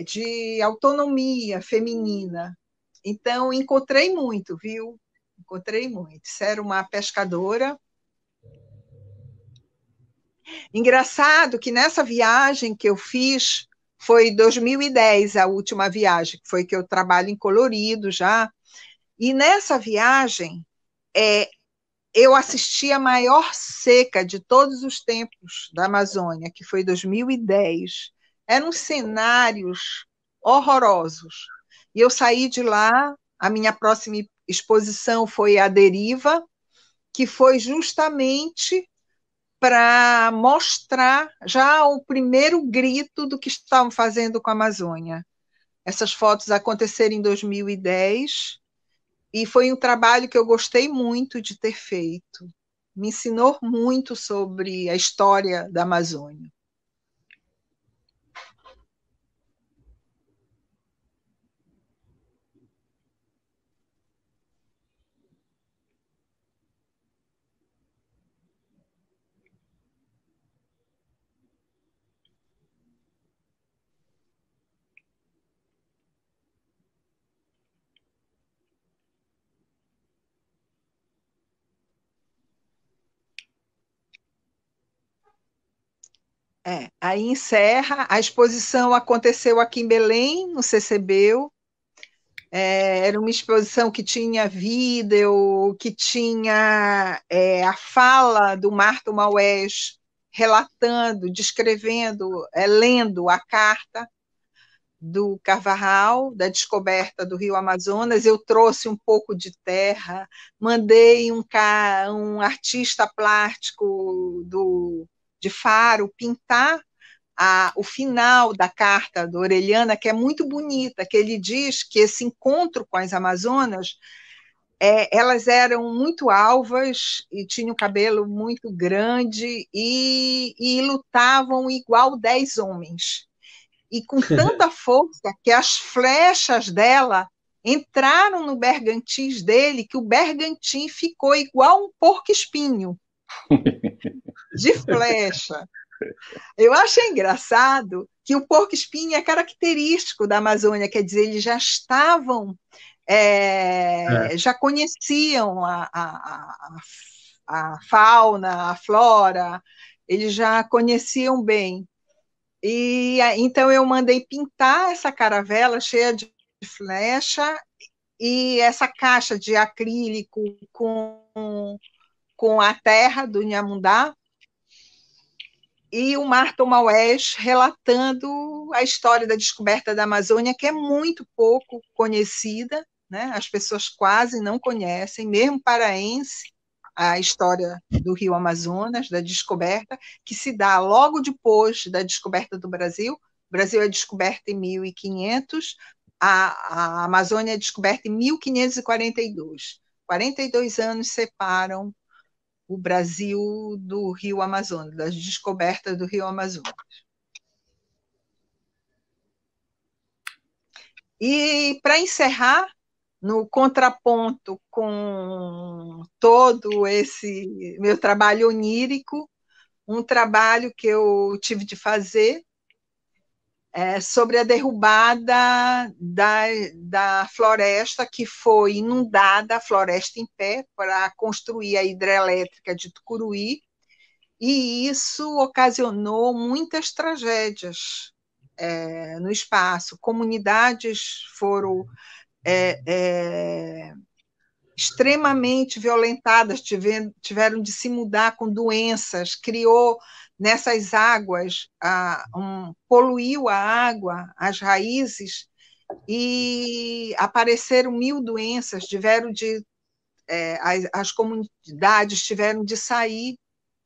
Speaker 3: de autonomia feminina. Então, encontrei muito, viu? Encontrei muito. Isso era uma pescadora. Engraçado que nessa viagem que eu fiz, foi 2010 a última viagem, que foi que eu trabalho em colorido já. E nessa viagem, eu assisti a maior seca de todos os tempos da Amazônia, que foi 2010. Eram cenários horrorosos. E eu saí de lá, a minha próxima exposição foi A Deriva, que foi justamente para mostrar já o primeiro grito do que estavam fazendo com a Amazônia. Essas fotos aconteceram em 2010 e foi um trabalho que eu gostei muito de ter feito. Me ensinou muito sobre a história da Amazônia. Aí encerra, a exposição aconteceu aqui em Belém, no CCBio, era uma exposição que tinha vídeo, que tinha a fala do Marto Maués relatando, descrevendo, lendo a carta do Carvajal, da descoberta do Rio Amazonas. Eu trouxe um pouco de terra, mandei um artista plástico de Faro pintar o final da carta do Orellana, que é muito bonita, que ele diz que esse encontro com as Amazonas, elas eram muito alvas e tinham cabelo muito grande e lutavam igual 10 homens. E com tanta força que as flechas dela entraram no bergantim dele, que o bergantim ficou igual um porco-espinho de flecha. Eu achei engraçado que o porco-espinho é característico da Amazônia, quer dizer, eles já estavam, já conheciam a fauna, a flora, eles já conheciam bem. E então eu mandei pintar essa caravela cheia de flecha e essa caixa de acrílico com a terra do Inhamundá, e o Marto Maués relatando a história da descoberta da Amazônia, que é muito pouco conhecida, né? As pessoas quase não conhecem, mesmo paraense, a história do Rio Amazonas, da descoberta, que se dá logo depois da descoberta do Brasil. O Brasil é descoberto em 1500, a Amazônia é descoberta em 1542. 42 anos separam o Brasil do Rio Amazonas, das descobertas do Rio Amazonas. E, para encerrar, no contraponto com todo esse meu trabalho onírico, um trabalho que eu tive de fazer sobre a derrubada da floresta que foi inundada, a floresta em pé, para construir a hidrelétrica de Tucuruí, e isso ocasionou muitas tragédias no espaço. Comunidades foram extremamente violentadas, tiveram de se mudar com doenças, criou nessas águas, poluiu a água, as raízes, e apareceram 1000 doenças, as comunidades tiveram de sair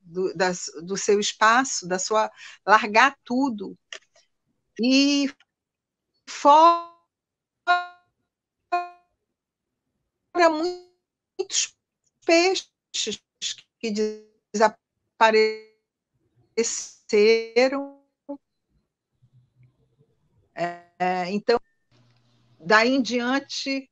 Speaker 3: do seu espaço, largar tudo, e fora muitos peixes que desapareceram. Então, daí em diante,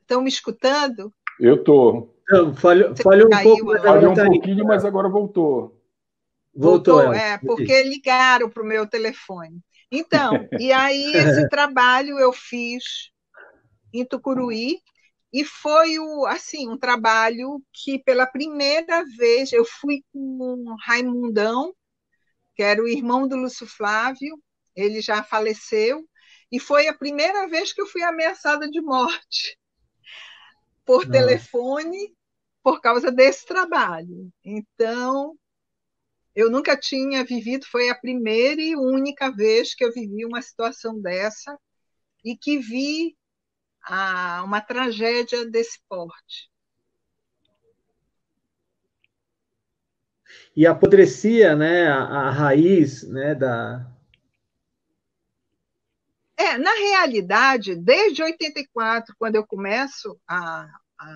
Speaker 3: estão me escutando?
Speaker 2: Eu estou.
Speaker 1: Falhou um pouco, mas
Speaker 2: agora falhou um pouquinho, mas agora voltou.
Speaker 1: Voltou,
Speaker 3: porque ligaram para o meu telefone. Então, e aí esse trabalho eu fiz em Tucuruí, e foi um trabalho que, pela primeira vez, eu fui com o Raimundão, que era o irmão do Lúcio Flávio, ele já faleceu, e foi a primeira vez que eu fui ameaçada de morte por telefone, por causa desse trabalho. Então, eu nunca tinha vivido, foi a primeira e única vez que eu vivi uma situação dessa, e que vi uma tragédia desse porte.
Speaker 1: E apodrecia, né, a raiz, né,
Speaker 3: Na realidade, desde 84, quando eu começo a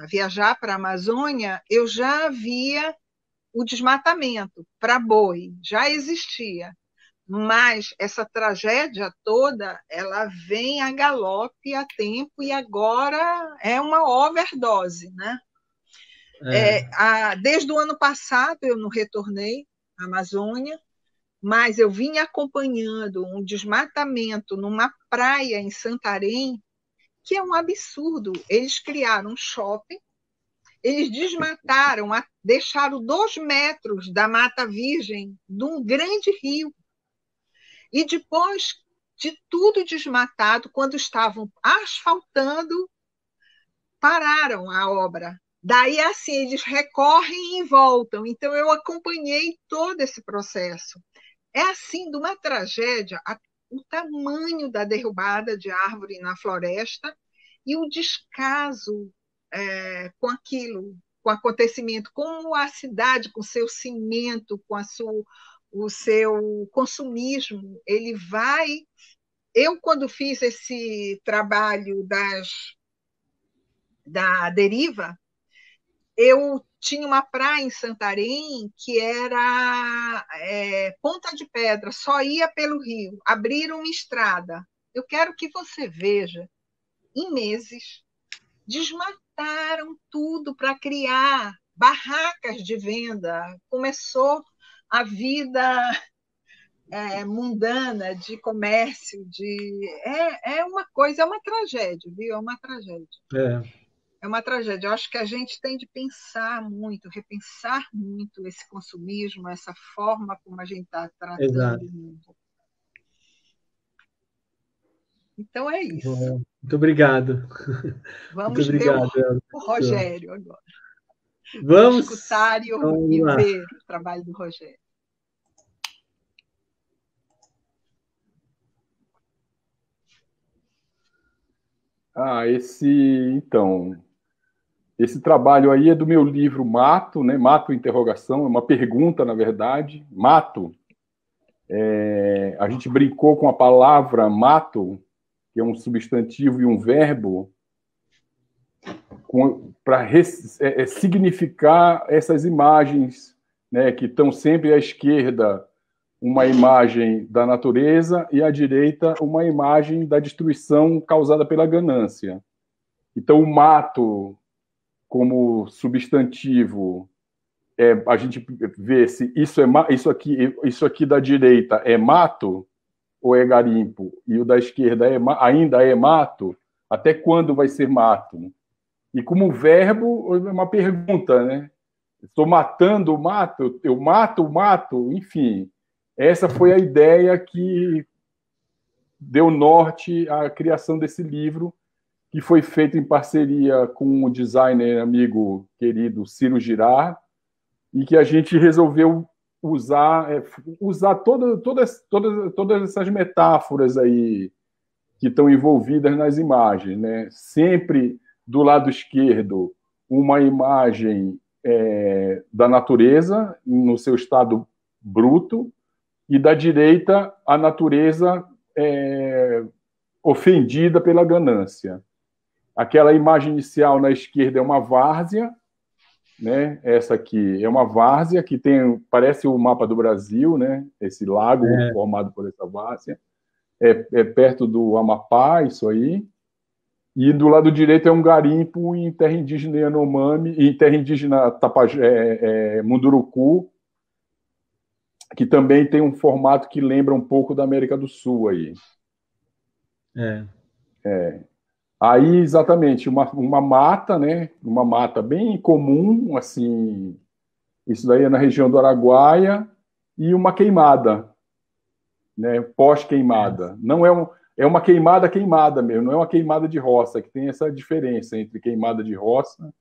Speaker 3: viajar para a Amazônia, eu já via o desmatamento para boi, já existia. Mas essa tragédia toda, ela vem a galope a tempo, e agora é uma overdose, né? Desde o ano passado eu não retornei à Amazônia, mas eu vim acompanhando um desmatamento numa praia em Santarém, que é um absurdo. Eles criaram um shopping, eles desmataram, deixaram 2 metros da Mata Virgem de um grande rio. E depois de tudo desmatado, quando estavam asfaltando, pararam a obra. Daí, assim, eles recorrem e voltam. Então, eu acompanhei todo esse processo. É assim, de uma tragédia, o tamanho da derrubada de árvore na floresta e o descaso com aquilo, com o acontecimento, como a cidade, com seu cimento, com o seu consumismo, ele vai... Eu, quando fiz esse trabalho da deriva, eu tinha uma praia em Santarém que era ponta de pedra, só ia pelo rio, abriram uma estrada. Eu quero que você veja, em meses, desmataram tudo para criar barracas de venda. Começou a vida mundana de comércio, é uma coisa, é uma tragédia, viu? É uma tragédia. É uma tragédia. Eu acho que a gente tem de pensar muito, repensar muito esse consumismo, essa forma como a gente está tratando o mundo. Então é isso.
Speaker 1: Muito obrigado.
Speaker 3: Vamos
Speaker 1: muito
Speaker 3: ver
Speaker 1: obrigado,
Speaker 3: o Rogério agora.
Speaker 1: Vamos
Speaker 3: escutar e ver o trabalho do Rogério.
Speaker 2: Esse trabalho aí é do meu livro Mato, né? Mato, interrogação, é uma pergunta, na verdade. Mato. A gente brincou com a palavra mato, que é um substantivo e um verbo, para significar essas imagens, né, que estão sempre à esquerda, uma imagem da natureza, e à direita, uma imagem da destruição causada pela ganância. Então, o mato, como substantivo, a gente vê se isso aqui da direita é mato ou é garimpo, e o da esquerda ainda é mato, até quando vai ser mato? E como verbo, é uma pergunta, né? Estou matando o mato, eu mato o mato, enfim. Essa foi a ideia que deu norte à criação desse livro, que foi feito em parceria com o designer amigo querido Ciro Girard, e que a gente resolveu usar todas essas metáforas aí que estão envolvidas nas imagens, né? Sempre do lado esquerdo, uma imagem da natureza no seu estado bruto, e da direita, a natureza ofendida pela ganância. Aquela imagem inicial na esquerda é uma várzea, né? Essa aqui é uma várzea que parece o mapa do Brasil, né? Esse lago formado por essa várzea. É perto do Amapá, isso aí. E do lado direito é um garimpo em terra indígena Yanomami, em terra indígena Munduruku, que também tem um formato que lembra um pouco da América do Sul aí. Aí, exatamente, uma mata, né? Uma mata bem comum, assim, isso daí é na região do Araguaia, e uma queimada, né? Pós-queimada. Não é uma queimada mesmo, não é uma queimada de roça, que tem essa diferença entre queimada de roça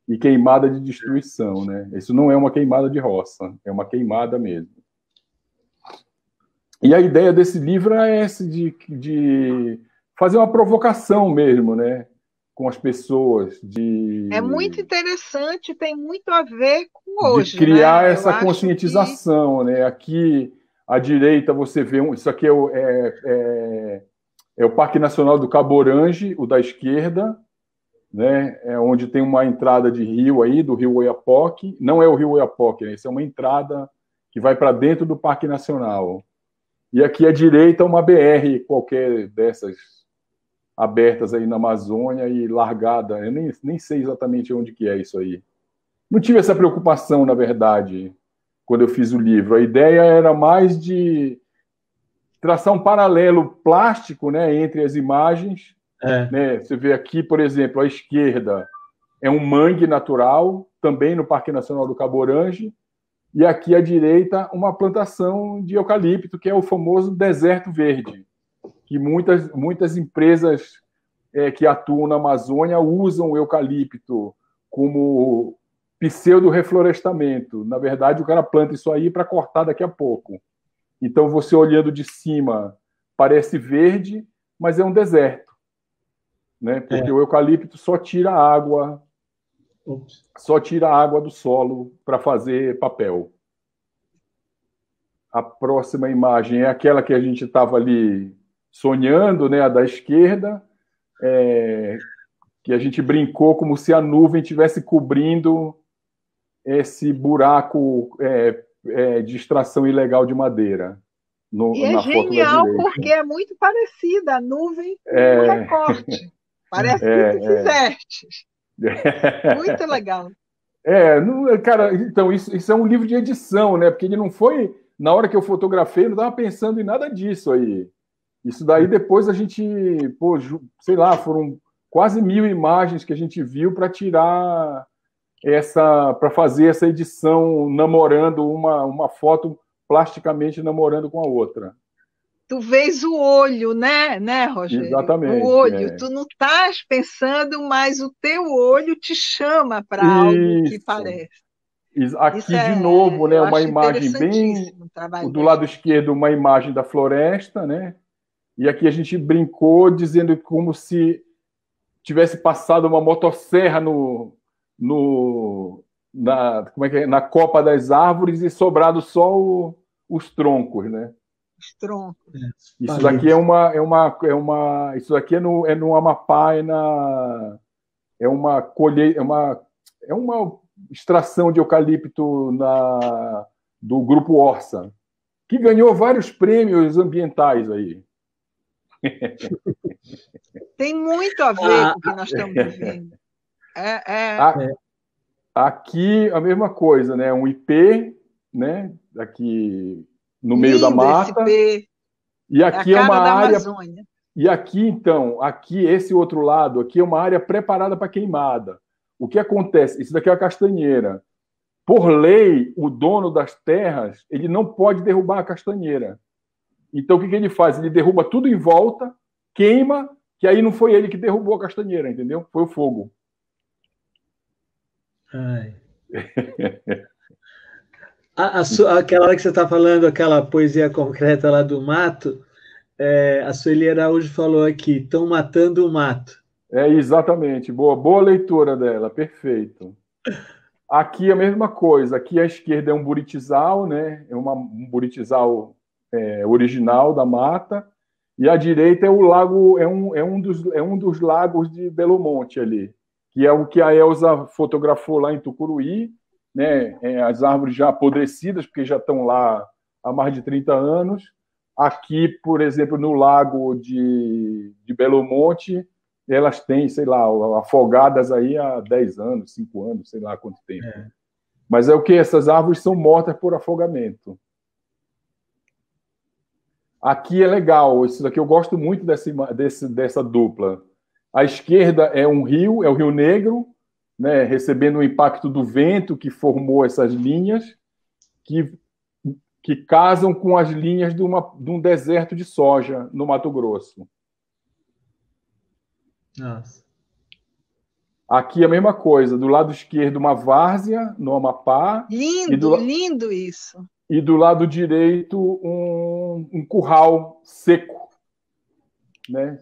Speaker 2: e queimada de destruição, né? Isso não é uma queimada de roça, é uma queimada mesmo. E a ideia desse livro é essa de fazer uma provocação mesmo, né? Com as pessoas.
Speaker 3: É muito interessante, tem muito a ver com hoje.
Speaker 2: De criar, né? Essa conscientização, né? Aqui, à direita, você vê... Isso aqui é o Parque Nacional do Cabo Orange, o da esquerda, né? Onde tem uma entrada de rio aí, do rio Oiapoque. Não é o rio Oiapoque, né? Isso é uma entrada que vai para dentro do Parque Nacional. E aqui à direita uma BR qualquer dessas abertas aí na Amazônia e largada. Eu nem sei exatamente onde que é isso aí. Não tive essa preocupação, na verdade, quando eu fiz o livro. A ideia era mais de traçar um paralelo plástico, né, entre as imagens. Né? Você vê aqui, por exemplo, à esquerda é um mangue natural, também no Parque Nacional do Cabo Orange, e aqui à direita uma plantação de eucalipto, que é o famoso deserto verde, que muitas empresas que atuam na Amazônia usam o eucalipto como pseudo-reflorestamento. Na verdade, o cara planta isso aí para cortar daqui a pouco. Então, você olhando de cima, parece verde, mas é um deserto, né? Porque o eucalipto só tira água do solo para fazer papel. A próxima imagem é aquela que a gente estava ali sonhando, né? A da esquerda, que a gente brincou como se a nuvem estivesse cobrindo esse buraco de extração ilegal de madeira.
Speaker 3: E é genial, porque é muito parecida a nuvem com o recorte. Parece que tu fizeste. Muito legal.
Speaker 2: Cara, então, isso é um livro de edição, né? Porque ele não foi... Na hora que eu fotografei, eu não estava pensando em nada disso aí. Isso daí depois a gente... sei lá, foram quase 1000 imagens que a gente viu para tirar para fazer essa edição namorando uma foto plasticamente namorando com a outra.
Speaker 3: Tu vês o olho, né, Rogério?
Speaker 2: Exatamente.
Speaker 3: O olho. Tu não estás pensando, mas o teu olho te chama para algo que parece.
Speaker 2: Aqui, de novo, né, uma imagem bem... Do lado esquerdo, uma imagem da floresta, né? E aqui a gente brincou dizendo como se tivesse passado uma motosserra na copa das árvores e sobrado só os troncos, né?
Speaker 3: Os troncos.
Speaker 2: Isso daqui isso daqui é no Amapá, é uma colheita, é uma extração de eucalipto do Grupo Orsa, que ganhou vários prêmios ambientais aí.
Speaker 3: Tem muito a ver com o que nós estamos vivendo.
Speaker 2: Aqui a mesma coisa, né? Um ipê, né? Aqui no meio da mata. E aqui é uma área. Amazônia. E aqui, então, aqui esse outro lado, aqui é uma área preparada para queimada. O que acontece? Isso daqui é a castanheira. Por lei, o dono das terras, ele não pode derrubar a castanheira. Então, o que ele faz? Ele derruba tudo em volta, queima, que aí não foi ele que derrubou a castanheira, entendeu? Foi o fogo.
Speaker 1: Ai. Aquela hora que você está falando, aquela poesia concreta lá do mato, a Sueli Araújo falou aqui, estão matando o mato.
Speaker 2: Exatamente, boa leitura dela, perfeito. Aqui a mesma coisa, aqui à esquerda é um buritizal, né? Um buritizal original da mata, e à direita é o lago, é um dos lagos de Belo Monte ali, que é o que a Elza fotografou lá em Tucuruí, né? As árvores já apodrecidas, porque já estão lá há mais de 30 anos. Aqui, por exemplo, no lago de Belo Monte, elas têm, sei lá, afogadas aí há 10 anos, 5 anos, sei lá quanto tempo. Mas é o que? Essas árvores são mortas por afogamento. Aqui é legal, isso daqui eu gosto muito dessa dupla. À esquerda é o Rio Negro, né, recebendo o impacto do vento que formou essas linhas, que casam com as linhas de um deserto de soja no Mato Grosso.
Speaker 1: Nossa.
Speaker 2: Aqui a mesma coisa, do lado esquerdo uma várzea no Amapá.
Speaker 3: Lindo isso.
Speaker 2: E do lado direito um curral seco, né,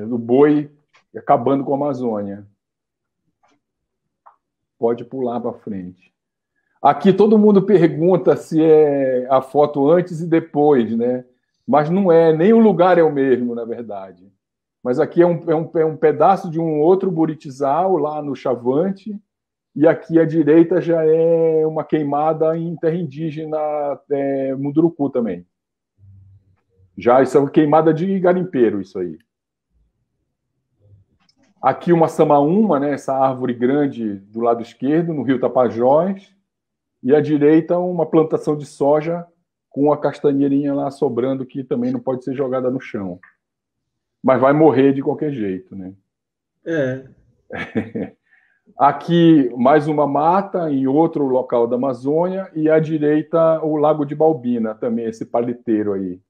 Speaker 2: do boi acabando com a Amazônia. Pode pular para frente. Aqui todo mundo pergunta se é a foto antes e depois, né? Mas não é, nem o lugar é o mesmo, na verdade. Mas aqui é um pedaço de um outro buritizal lá no Chavante, e aqui à direita já é uma queimada em terra indígena, Munduruku também. Já isso é uma queimada de garimpeiro, isso aí. Aqui uma samaúma, né, essa árvore grande do lado esquerdo, no rio Tapajós, e à direita uma plantação de soja com a castanheirinha lá sobrando, que também não pode ser jogada no chão. Mas vai morrer de qualquer jeito, né? Aqui mais uma mata em outro local da Amazônia, e à direita o Lago de Balbina, também esse paliteiro aí,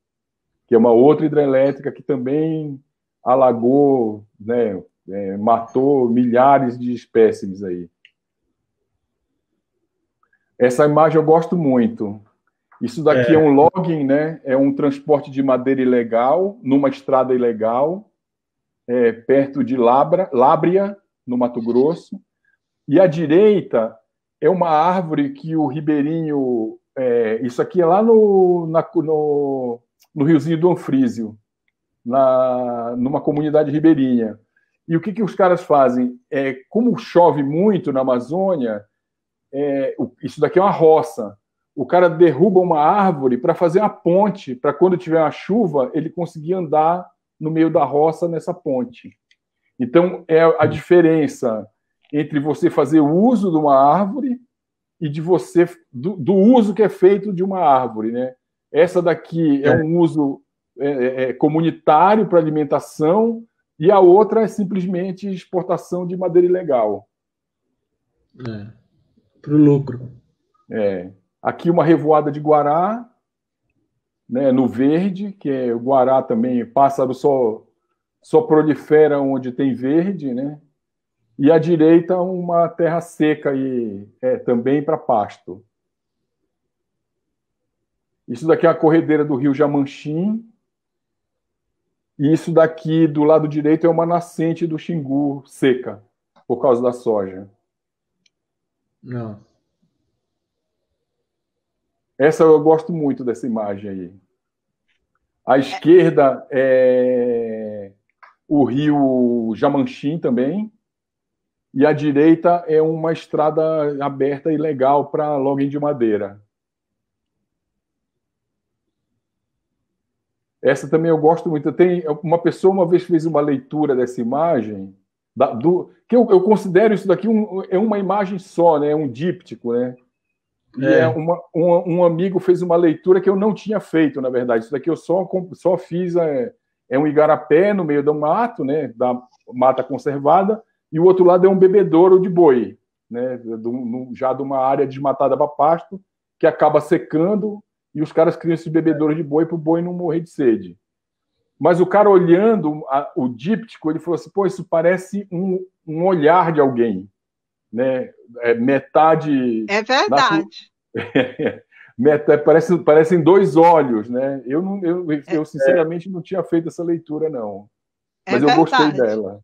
Speaker 2: que é uma outra hidrelétrica que também alagou, né, matou milhares de espécimes aí. Essa imagem eu gosto muito. Isso daqui é um logging, né? É um transporte de madeira ilegal, numa estrada ilegal, perto de Lábrea, no Mato Grosso. E à direita é uma árvore que o ribeirinho... isso aqui é lá no riozinho do Anfrísio, numa comunidade ribeirinha. E o que os caras fazem? Como chove muito na Amazônia, isso daqui é uma roça. O cara derruba uma árvore para fazer uma ponte, para quando tiver uma chuva, ele conseguir andar no meio da roça nessa ponte. Então, é a diferença entre você fazer o uso de uma árvore e do uso que é feito de uma árvore, né? Essa daqui é um uso comunitário para alimentação, e a outra é simplesmente exportação de madeira ilegal.
Speaker 1: Para o lucro.
Speaker 2: Aqui uma revoada de guará, né, no verde, que o guará também, pássaro só prolifera onde tem verde, né? E à direita uma terra seca e também para pasto. Isso daqui é a corredeira do rio Jamanchim. E isso daqui do lado direito é uma nascente do Xingu seca, por causa da soja.
Speaker 1: Não.
Speaker 2: Essa eu gosto muito dessa imagem aí. À esquerda é o rio Jamanchim também. e à direita é uma estrada aberta e legal para logging de madeira. Essa também eu gosto muito. Tem uma pessoa uma vez fez uma leitura dessa imagem, que eu considero isso daqui é uma imagem só, né? É um díptico, né? E um amigo fez uma leitura que eu não tinha feito, na verdade. Isso daqui eu só fiz, é um igarapé no meio do mato, né? Da mata conservada, e o outro lado é um bebedouro de boi, né? Já de uma área desmatada para pasto, que acaba secando, e os caras criam esse bebedouro de boi para o boi não morrer de sede. Mas o cara olhando o díptico, ele falou assim, pô, isso parece um olhar de alguém, né? Metade...
Speaker 3: É verdade.
Speaker 2: Parecem dois olhos, né? Eu sinceramente não tinha feito essa leitura, não. Mas eu gostei dela.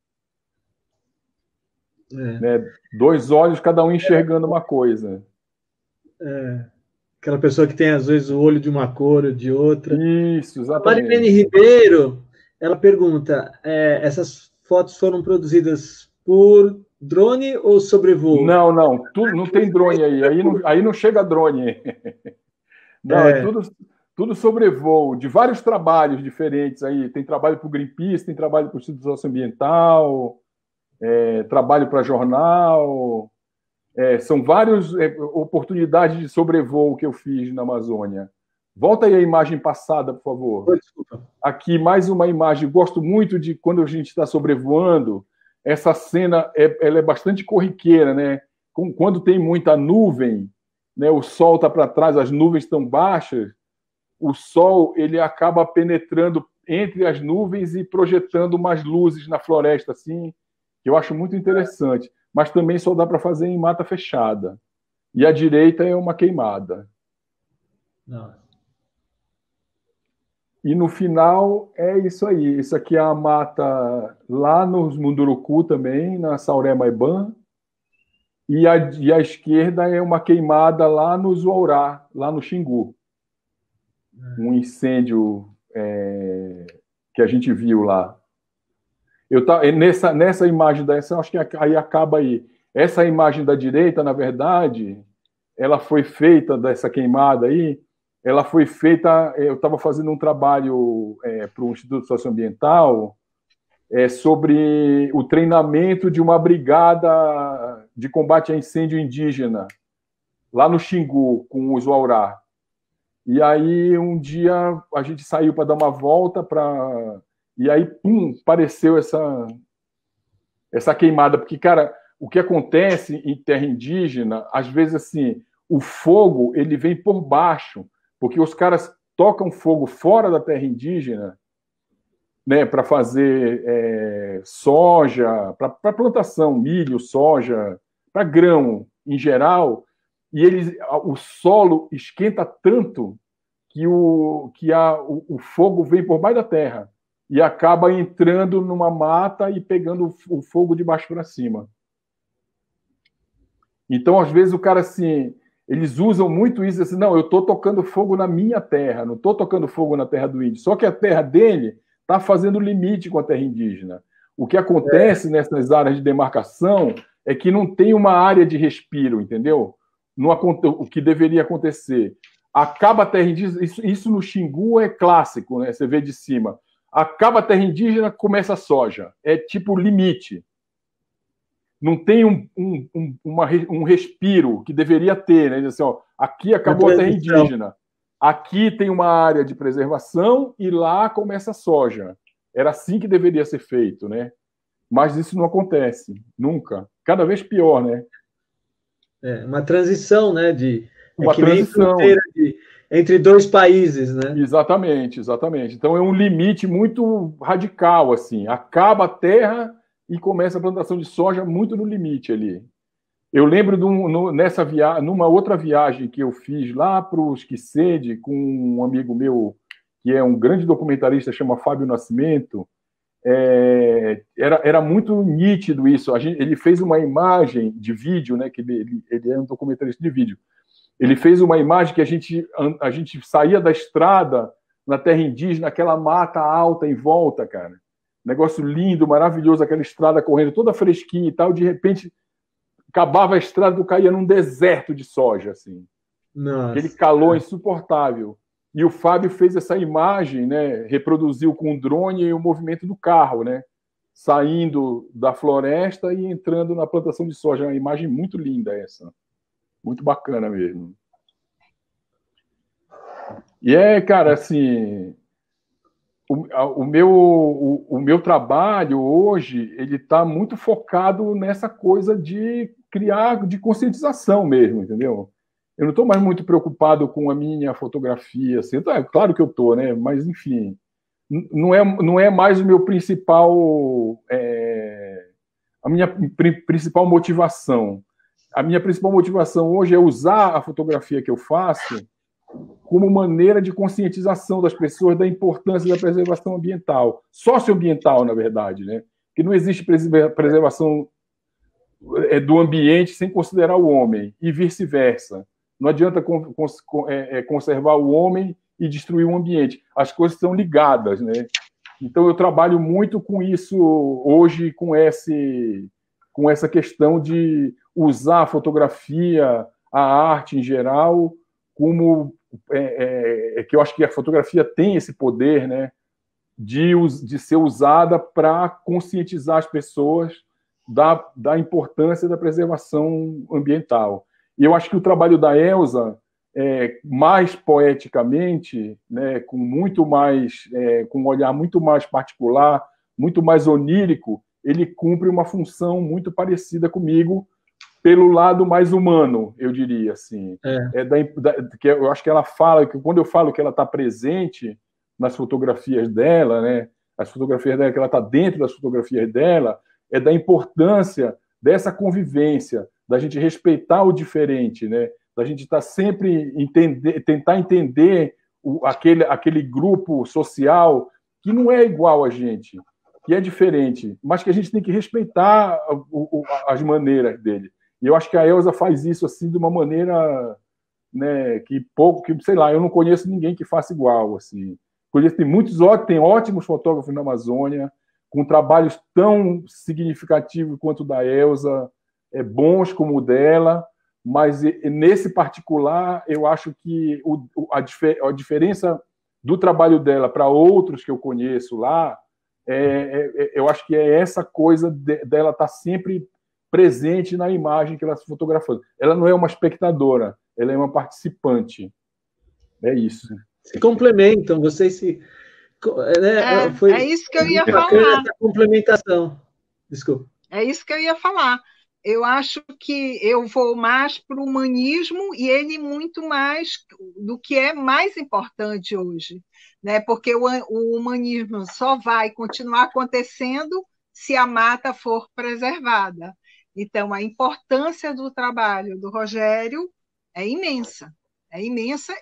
Speaker 2: Né? Dois olhos, cada um enxergando uma coisa.
Speaker 1: Aquela pessoa que tem, às vezes, o olho de uma cor ou de outra.
Speaker 2: Isso, exatamente.
Speaker 1: A Marilene Ribeiro, ela pergunta, essas fotos foram produzidas por drone ou sobrevoo?
Speaker 2: Não, não tem drone aí. Aí não chega drone. Não, é tudo sobrevoo, de vários trabalhos diferentes aí. Tem trabalho para o Greenpeace, tem trabalho para o Instituto Socioambiental, trabalho para jornal. São várias oportunidades de sobrevoo que eu fiz na Amazônia. Volta aí a imagem passada, por favor.
Speaker 1: Desculpa.
Speaker 2: Aqui, mais uma imagem. Gosto muito de quando a gente está sobrevoando. Essa cena ela é bastante corriqueira, né? Quando tem muita nuvem, né? O sol está para trás, as nuvens estão baixas, o sol ele acaba penetrando entre as nuvens e projetando umas luzes na floresta, assim, que eu acho muito interessante. Mas também só dá para fazer em mata fechada. E à direita é uma queimada.
Speaker 1: Não.
Speaker 2: E no final é isso aí. Isso aqui é a mata lá nos Munduruku também, na Sauré-Maiban. E à esquerda é uma queimada lá no Zuaurá, lá no Xingu. Um incêndio que a gente viu lá. Nessa imagem dessa, acho que aí acaba aí. Essa imagem da direita, na verdade, ela foi feita, dessa queimada aí, ela foi feita, eu estava fazendo um trabalho para o Instituto Socioambiental sobre o treinamento de uma brigada de combate a incêndio indígena, lá no Xingu, com o Zuaurá. E aí, um dia, a gente saiu para dar uma volta, e aí, pum, apareceu essa queimada. Porque, cara, o que acontece em terra indígena, às vezes, assim, o fogo, ele vem por baixo, porque os caras tocam fogo fora da terra indígena, né, para fazer soja, para plantação, milho, soja, para grão em geral, e o solo esquenta tanto que o fogo vem por baixo da terra e acaba entrando numa mata e pegando o fogo de baixo para cima. Então, às vezes, o cara, assim, eles usam muito isso, assim, não, eu estou tocando fogo na minha terra, não estou tocando fogo na terra do índio, só que a terra dele está fazendo limite com a terra indígena. O que acontece nessas áreas de demarcação é que não tem uma área de respiro, entendeu? O que deveria acontecer. Acaba a terra indígena, isso no Xingu é clássico, né? Você vê de cima. Acaba a terra indígena, começa a soja. É tipo limite. Não tem um respiro que deveria ter, né? Assim, ó, aqui acabou a terra indígena. Aqui tem uma área de preservação e lá começa a soja. Era assim que deveria ser feito, né? Mas isso não acontece, nunca. Cada vez pior, né?
Speaker 1: Uma transição, né?
Speaker 2: Uma transição
Speaker 1: entre dois países, né?
Speaker 2: Exatamente, exatamente. Então é um limite muito radical, assim. Acaba a terra e começa a plantação de soja muito no limite ali. Eu lembro numa outra viagem que eu fiz lá para o Esquicede com um amigo meu que é um grande documentarista, chama Fábio Nascimento. Era muito nítido isso. Ele fez uma imagem de vídeo, né? Que ele é um documentarista de vídeo. Ele fez uma imagem que a gente saía da estrada na terra indígena, aquela mata alta em volta, cara. negócio lindo, maravilhoso, aquela estrada correndo toda fresquinha e tal, de repente acabava a estrada, tu caía num deserto de soja, assim.
Speaker 1: Nossa.
Speaker 2: Aquele calor insuportável. E o Fábio fez essa imagem, né, reproduziu com o drone e o movimento do carro, né, saindo da floresta e entrando na plantação de soja. É uma imagem muito linda essa. Muito bacana mesmo. E cara, assim, o meu trabalho hoje, ele está muito focado nessa coisa de criar, de conscientização mesmo, entendeu? Eu não estou mais muito preocupado com a minha fotografia, assim. Então, é claro que eu estou, né? Mas, enfim, não é mais o meu principal, a minha principal motivação. A minha principal motivação hoje é usar a fotografia que eu faço como maneira de conscientização das pessoas da importância da preservação ambiental, socioambiental, na verdade, né? Que não existe preservação do ambiente sem considerar o homem, e vice-versa. Não adianta conservar o homem e destruir o ambiente. As coisas estão ligadas, né? Então, eu trabalho muito com isso hoje, com essa questão de usar a fotografia, a arte em geral, como que eu acho que a fotografia tem esse poder, né, de ser usada para conscientizar as pessoas da importância da preservação ambiental. E eu acho que o trabalho da Elza, mais poeticamente, né, com um olhar muito mais particular, muito mais onírico, ele cumpre uma função muito parecida comigo, pelo lado mais humano, eu diria assim. Que eu acho que ela fala, que quando eu falo que ela está presente nas fotografias dela, né, as fotografias dela, que ela está dentro das fotografias dela, é da importância dessa convivência, da gente respeitar o diferente, né, da gente estar sempre tentar entender aquele grupo social que não é igual a gente, que é diferente, mas que a gente tem que respeitar as maneiras dele. E eu acho que a Elza faz isso assim de uma maneira, né, que sei lá, eu não conheço ninguém que faça igual, assim. Tem ótimos fotógrafos na Amazônia, com trabalhos tão significativos quanto o da Elza, bons como o dela, mas nesse particular eu acho que a diferença do trabalho dela para outros que eu conheço lá, eu acho que é essa coisa dela estar sempre presente na imagem que ela está fotografando. Ela não é uma espectadora, ela é uma participante. É isso.
Speaker 1: Se complementam, vocês se...
Speaker 3: É isso que eu ia falar.
Speaker 1: Essa complementação. Desculpa.
Speaker 3: É isso que eu ia falar. Eu acho que eu vou mais para o humanismo e ele muito mais do que é mais importante hoje, né? Porque o humanismo só vai continuar acontecendo se a mata for preservada. Então, a importância do trabalho do Rogério é imensa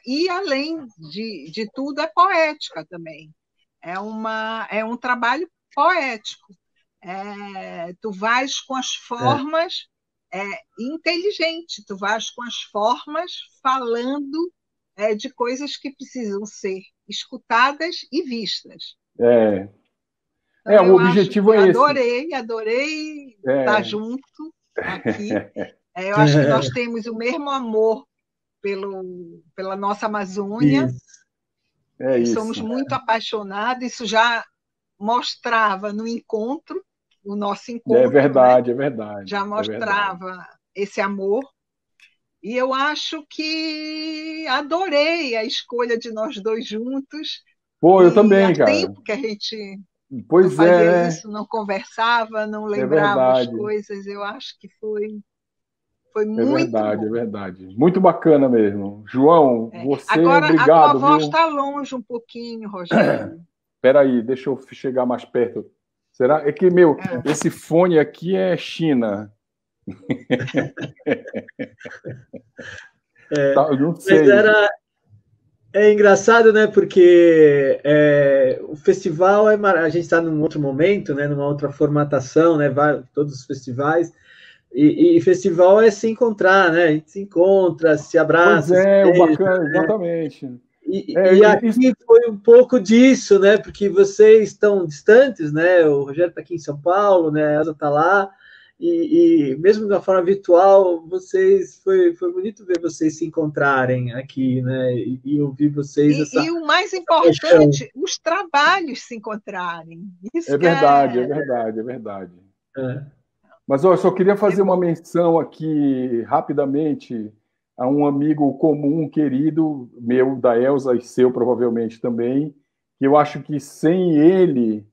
Speaker 3: e, além de tudo, é poética também. É um trabalho poético. Tu vais com as formas inteligente, tu vais com as formas falando de coisas que precisam ser escutadas e vistas.
Speaker 2: Então, o objetivo é
Speaker 3: esse. Adorei estar junto aqui. Eu acho que nós temos o mesmo amor pela nossa Amazônia.
Speaker 2: Isso.
Speaker 3: Somos muito apaixonados, isso já mostrava no encontro, o nosso encontro.
Speaker 2: É verdade.
Speaker 3: Já mostrava esse amor. E eu acho que adorei a escolha de nós dois juntos.
Speaker 2: Eu também, cara.
Speaker 3: Há tempo que a gente não fazia isso, não conversava, não lembrava as coisas. Eu acho que foi muito bom.
Speaker 2: É verdade. Muito bacana mesmo. João, você,
Speaker 3: agora,
Speaker 2: obrigado.
Speaker 3: Agora, a tua voz está longe um pouquinho, Rogério.
Speaker 2: Espera aí, deixa eu chegar mais perto. Será? É que, esse fone aqui é China. Eu não sei.
Speaker 1: Mas é engraçado, né? Porque o festival a gente está num outro momento, né? Numa outra formatação, né? Todos os festivais. E festival é se encontrar, né? A gente se encontra, se abraça.
Speaker 2: Pois o bacana, exatamente.
Speaker 1: E aqui foi um pouco disso, né? Porque vocês estão distantes, né? O Rogério está aqui em São Paulo, né? A Elza está lá. E mesmo de uma forma virtual, foi bonito ver vocês se encontrarem aqui, né? E ouvir vocês
Speaker 3: e o mais importante, os trabalhos se encontrarem. Isso
Speaker 2: é verdade, é verdade, é verdade. Mas eu só queria fazer uma menção aqui rapidamente a um amigo comum, querido, meu, da Elza, e seu provavelmente também, que eu acho que sem ele,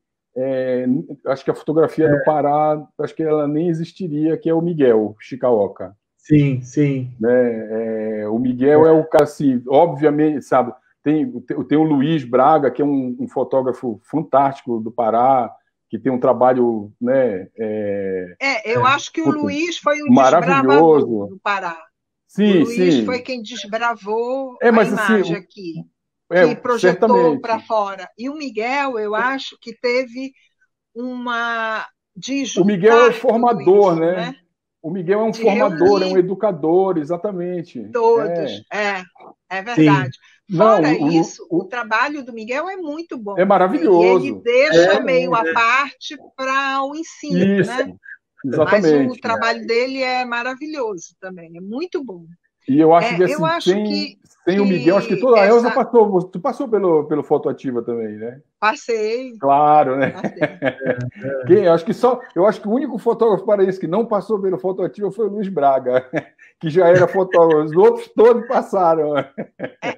Speaker 2: acho que a fotografia do Pará, acho que ela nem existiria, que é o Miguel Shikaoka.
Speaker 1: Sim, sim.
Speaker 2: Né? O Miguel é o cara, assim, obviamente, sabe, tem o Luiz Braga, que é um fotógrafo fantástico do Pará, que tem um trabalho, né?
Speaker 3: Eu acho que o Luiz foi um
Speaker 2: maravilhoso
Speaker 3: do Pará.
Speaker 2: Sim,
Speaker 3: o Luiz
Speaker 2: sim.
Speaker 3: foi quem desbravou
Speaker 2: mas,
Speaker 3: a imagem
Speaker 2: assim,
Speaker 3: aqui, que projetou para fora. E o Miguel, eu acho que teve uma de juntar.
Speaker 2: O Miguel é o formador,
Speaker 3: isso,
Speaker 2: né? O Miguel é um formador, é um educador, exatamente.
Speaker 3: Todos, é verdade. Sim. Fora isso, o trabalho do Miguel é muito bom.
Speaker 2: É maravilhoso.
Speaker 3: E ele deixa meio à parte para o ensino,
Speaker 2: isso,
Speaker 3: né?
Speaker 2: Exatamente.
Speaker 3: Mas o trabalho dele é maravilhoso também, é muito bom.
Speaker 2: E eu acho que, assim, sem o Miguel, acho que toda a Elza passou. Tu passou pelo Fotoativa também, né?
Speaker 3: Passei.
Speaker 2: Claro, né? Eu acho que o único fotógrafo paraense que não passou pelo Fotoativa foi o Luiz Braga, que já era fotógrafo. Os outros todos passaram.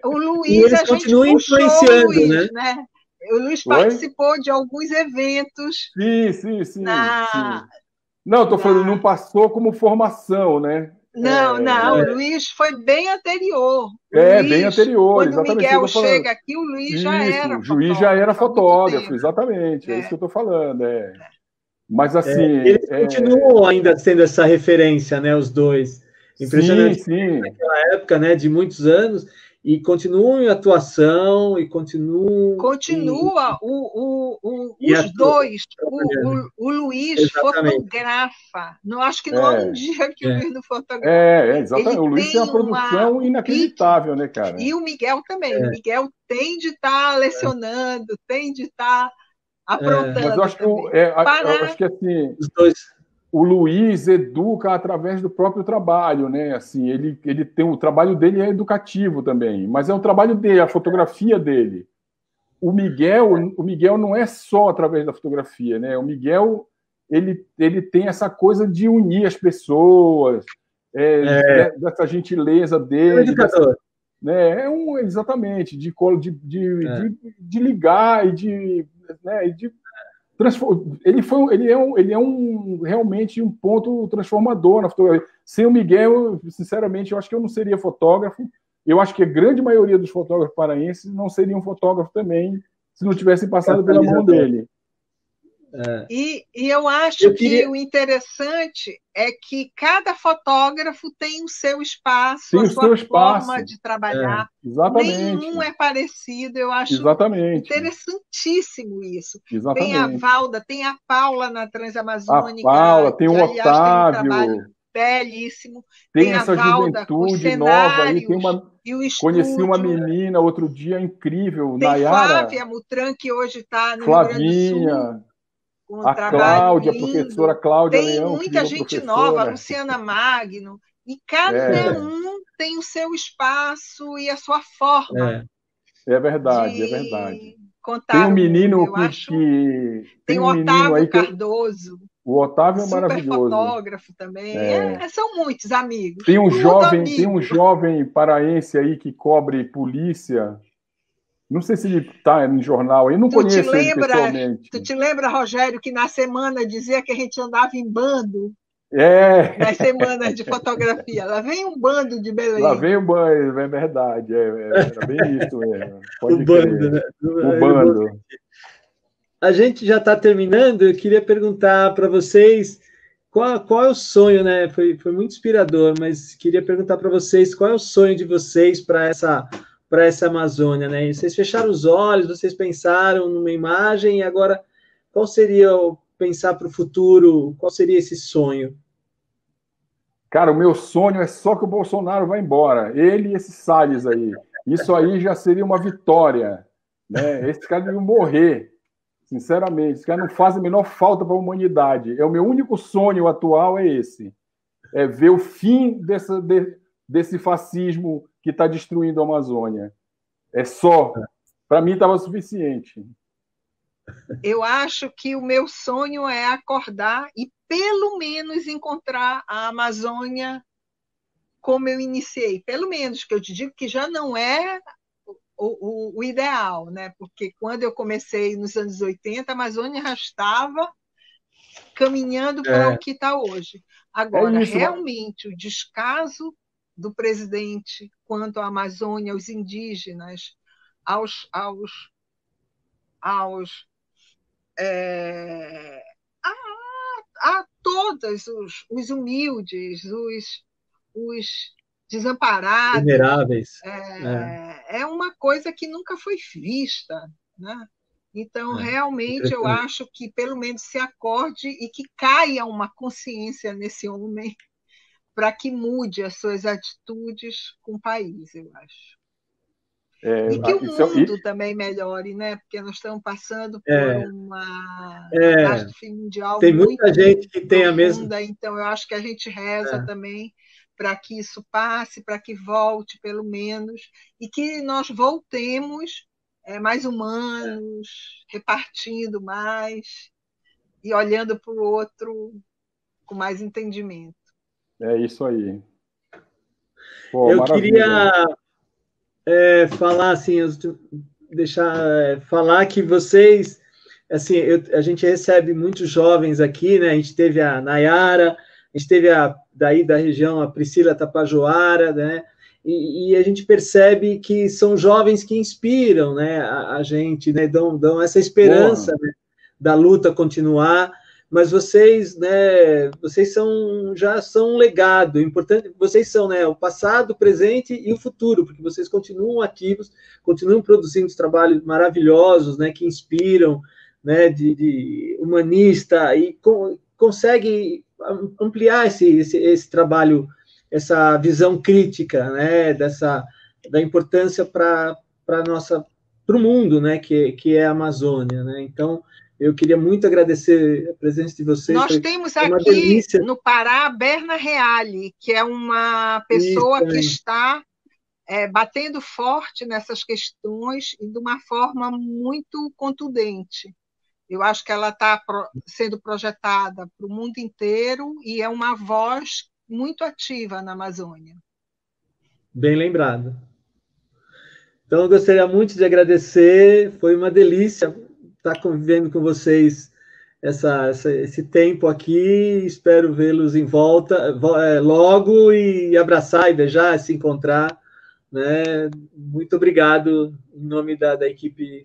Speaker 3: O Luiz, a gente puxou
Speaker 1: influenciando,
Speaker 3: o Luiz, né? O Luiz participou de alguns eventos.
Speaker 2: Sim. Não, estou falando, não passou como formação, né?
Speaker 3: Não, o Luiz foi bem anterior.
Speaker 2: Bem anterior,
Speaker 3: quando
Speaker 2: exatamente.
Speaker 3: Quando o Miguel chega aqui, o Luiz já era fotógrafo.
Speaker 2: O juiz já era fotógrafo, exatamente. É isso que eu estou falando. Mas, assim...
Speaker 1: eles continuam ainda sendo essa referência, né, os dois. Impressionante.
Speaker 2: Sim.
Speaker 1: Naquela época, né, de muitos anos, e continuam em atuação, e continuam...
Speaker 3: Continua os dois. O Luiz fotografa. Não acho que não há um dia que o Luiz não fotografa.
Speaker 2: Exatamente. O Luiz tem uma produção inacreditável, né, cara?
Speaker 3: E o Miguel também. O Miguel tem de estar lecionando, tem de estar aprontando.
Speaker 2: Mas eu acho que assim,
Speaker 1: os dois...
Speaker 2: o Luiz educa através do próprio trabalho, né? Assim, ele tem o trabalho dele é educativo também, mas é o trabalho dele, a fotografia dele. O Miguel não é só através da fotografia, né? O Miguel ele tem essa coisa de unir as pessoas, dessa gentileza dele.
Speaker 1: É um educador.
Speaker 2: Exatamente, de ligar e de ele é realmente um ponto transformador na fotografia. Sem o Miguel, sinceramente, eu acho que eu não seria fotógrafo. Eu acho que a grande maioria dos fotógrafos paraenses não seriam fotógrafos também se não tivessem passado pela mão dele.
Speaker 3: E eu acho que o interessante é que cada fotógrafo tem o seu espaço, a sua forma de trabalhar.
Speaker 2: Exatamente.
Speaker 3: Nenhum é parecido, eu acho interessantíssimo isso.
Speaker 2: Exatamente.
Speaker 3: Tem a Valda, tem a Paula na Transamazônica.
Speaker 2: A Paula, tem o Otávio.
Speaker 3: Tem um trabalho belíssimo.
Speaker 2: Tem essa a Valda, juventude nova aí. Conheci uma menina outro dia incrível,
Speaker 3: tem
Speaker 2: Nayara.
Speaker 3: Flávia Mutran, que hoje está no
Speaker 2: Flavinha.
Speaker 3: Rio Grande do Sul.
Speaker 2: A Cláudia, a professora Cláudia Leão.
Speaker 3: Tem muita gente nova, a Luciana Magno, e cada um tem o seu espaço e a sua forma.
Speaker 2: É verdade. Tem um menino
Speaker 3: tem o Otávio Cardoso.
Speaker 2: O Otávio é maravilhoso.
Speaker 3: Fotógrafo também. São muitos amigos.
Speaker 2: Tem um jovem paraense aí que cobre polícia. Não sei se ele está no jornal, eu não conheço ele pessoalmente.
Speaker 3: Tu te lembra, Rogério, que na semana dizia que a gente andava em bando? Nas semanas de fotografia. Lá vem um bando de Belém.
Speaker 2: Lá vem um bando, é verdade. Era bem isso mesmo.
Speaker 1: O bando, né?
Speaker 2: O bando.
Speaker 1: A gente já está terminando, eu queria perguntar para vocês qual é o sonho, né? Foi muito inspirador, mas queria perguntar para vocês qual é o sonho de vocês para essa Amazônia, né? E vocês fecharam os olhos, vocês pensaram numa imagem, e agora qual seria pensar para o futuro? Qual seria esse sonho?
Speaker 2: Cara, o meu sonho é só que o Bolsonaro vá embora. Ele e esse Salles aí. Isso aí já seria uma vitória, né? Esses caras deviam morrer, sinceramente. Esses caras não fazem a menor falta para a humanidade. O meu único sonho atual é esse. É ver o fim desse fascismo que está destruindo a Amazônia. É só. Para mim estava suficiente.
Speaker 3: Eu acho que o meu sonho é acordar e, pelo menos, encontrar a Amazônia como eu iniciei. Pelo menos, que eu te digo que já não é o ideal, né? Porque quando eu comecei nos anos 80, a Amazônia já estava caminhando para o que está hoje. Agora, realmente, o descaso do presidente quanto à Amazônia, aos indígenas, a todos os humildes, os desamparados.
Speaker 1: Vulneráveis.
Speaker 3: É uma coisa que nunca foi vista, né? Então, realmente, eu acho que, pelo menos, se acorde e que caia uma consciência nesse homem para que mude as suas atitudes com o país, eu acho. E que o mundo também melhore, né? Porque nós estamos passando por uma catástrofe mundial
Speaker 1: tem muita gente que tem
Speaker 3: profunda,
Speaker 1: a mesma.
Speaker 3: Então, eu acho que a gente reza também para que isso passe, para que volte, pelo menos, e que nós voltemos mais humanos, repartindo mais e olhando para o outro com mais entendimento.
Speaker 2: É isso aí. Pô,
Speaker 1: eu
Speaker 2: maravilha.
Speaker 1: Queria falar assim, falar que vocês, assim, a gente recebe muitos jovens aqui, né? A gente teve a Nayara, a gente teve daí da região a Priscila Tapajoara, né? E a gente percebe que são jovens que inspiram, né, a gente, né, dão essa esperança, né, da luta continuar, mas vocês, né, já são um legado importante, vocês são, né, o passado, o presente e o futuro, porque vocês continuam ativos, continuam produzindo trabalhos maravilhosos, né, que inspiram, né, de humanista, e consegue ampliar esse trabalho, essa visão crítica, né, da importância para o mundo, né, que é a Amazônia, né? Então, eu queria muito agradecer a presença de vocês.
Speaker 3: Nós temos aqui no Pará a Berna Reale, que é uma pessoa que está batendo forte nessas questões e de uma forma muito contundente. Eu acho que ela está sendo projetada para o mundo inteiro e é uma voz muito ativa na Amazônia.
Speaker 1: Bem lembrado. Então, eu gostaria muito de agradecer, foi uma delícia estar convivendo com vocês esse tempo aqui, espero vê-los em volta logo e abraçar e beijar, se encontrar, né? Muito obrigado em nome da equipe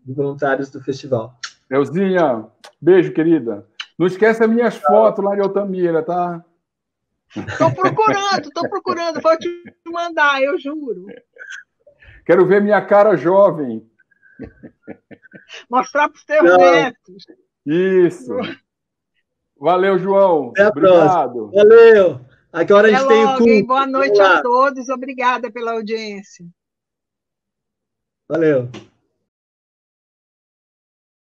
Speaker 1: de voluntários do festival.
Speaker 2: Elzinha, beijo, querida. Não esquece as minhas fotos lá de Altamira, tá?
Speaker 3: Estou procurando, vou te mandar, eu juro.
Speaker 2: Quero ver minha cara jovem.
Speaker 3: Mostrar para os teus netos.
Speaker 2: Isso. Valeu, João.
Speaker 1: Até a
Speaker 2: Obrigado.
Speaker 1: Próxima. Valeu. Agora a gente tem o culto.
Speaker 3: Boa noite a todos. Obrigada pela audiência.
Speaker 1: Valeu.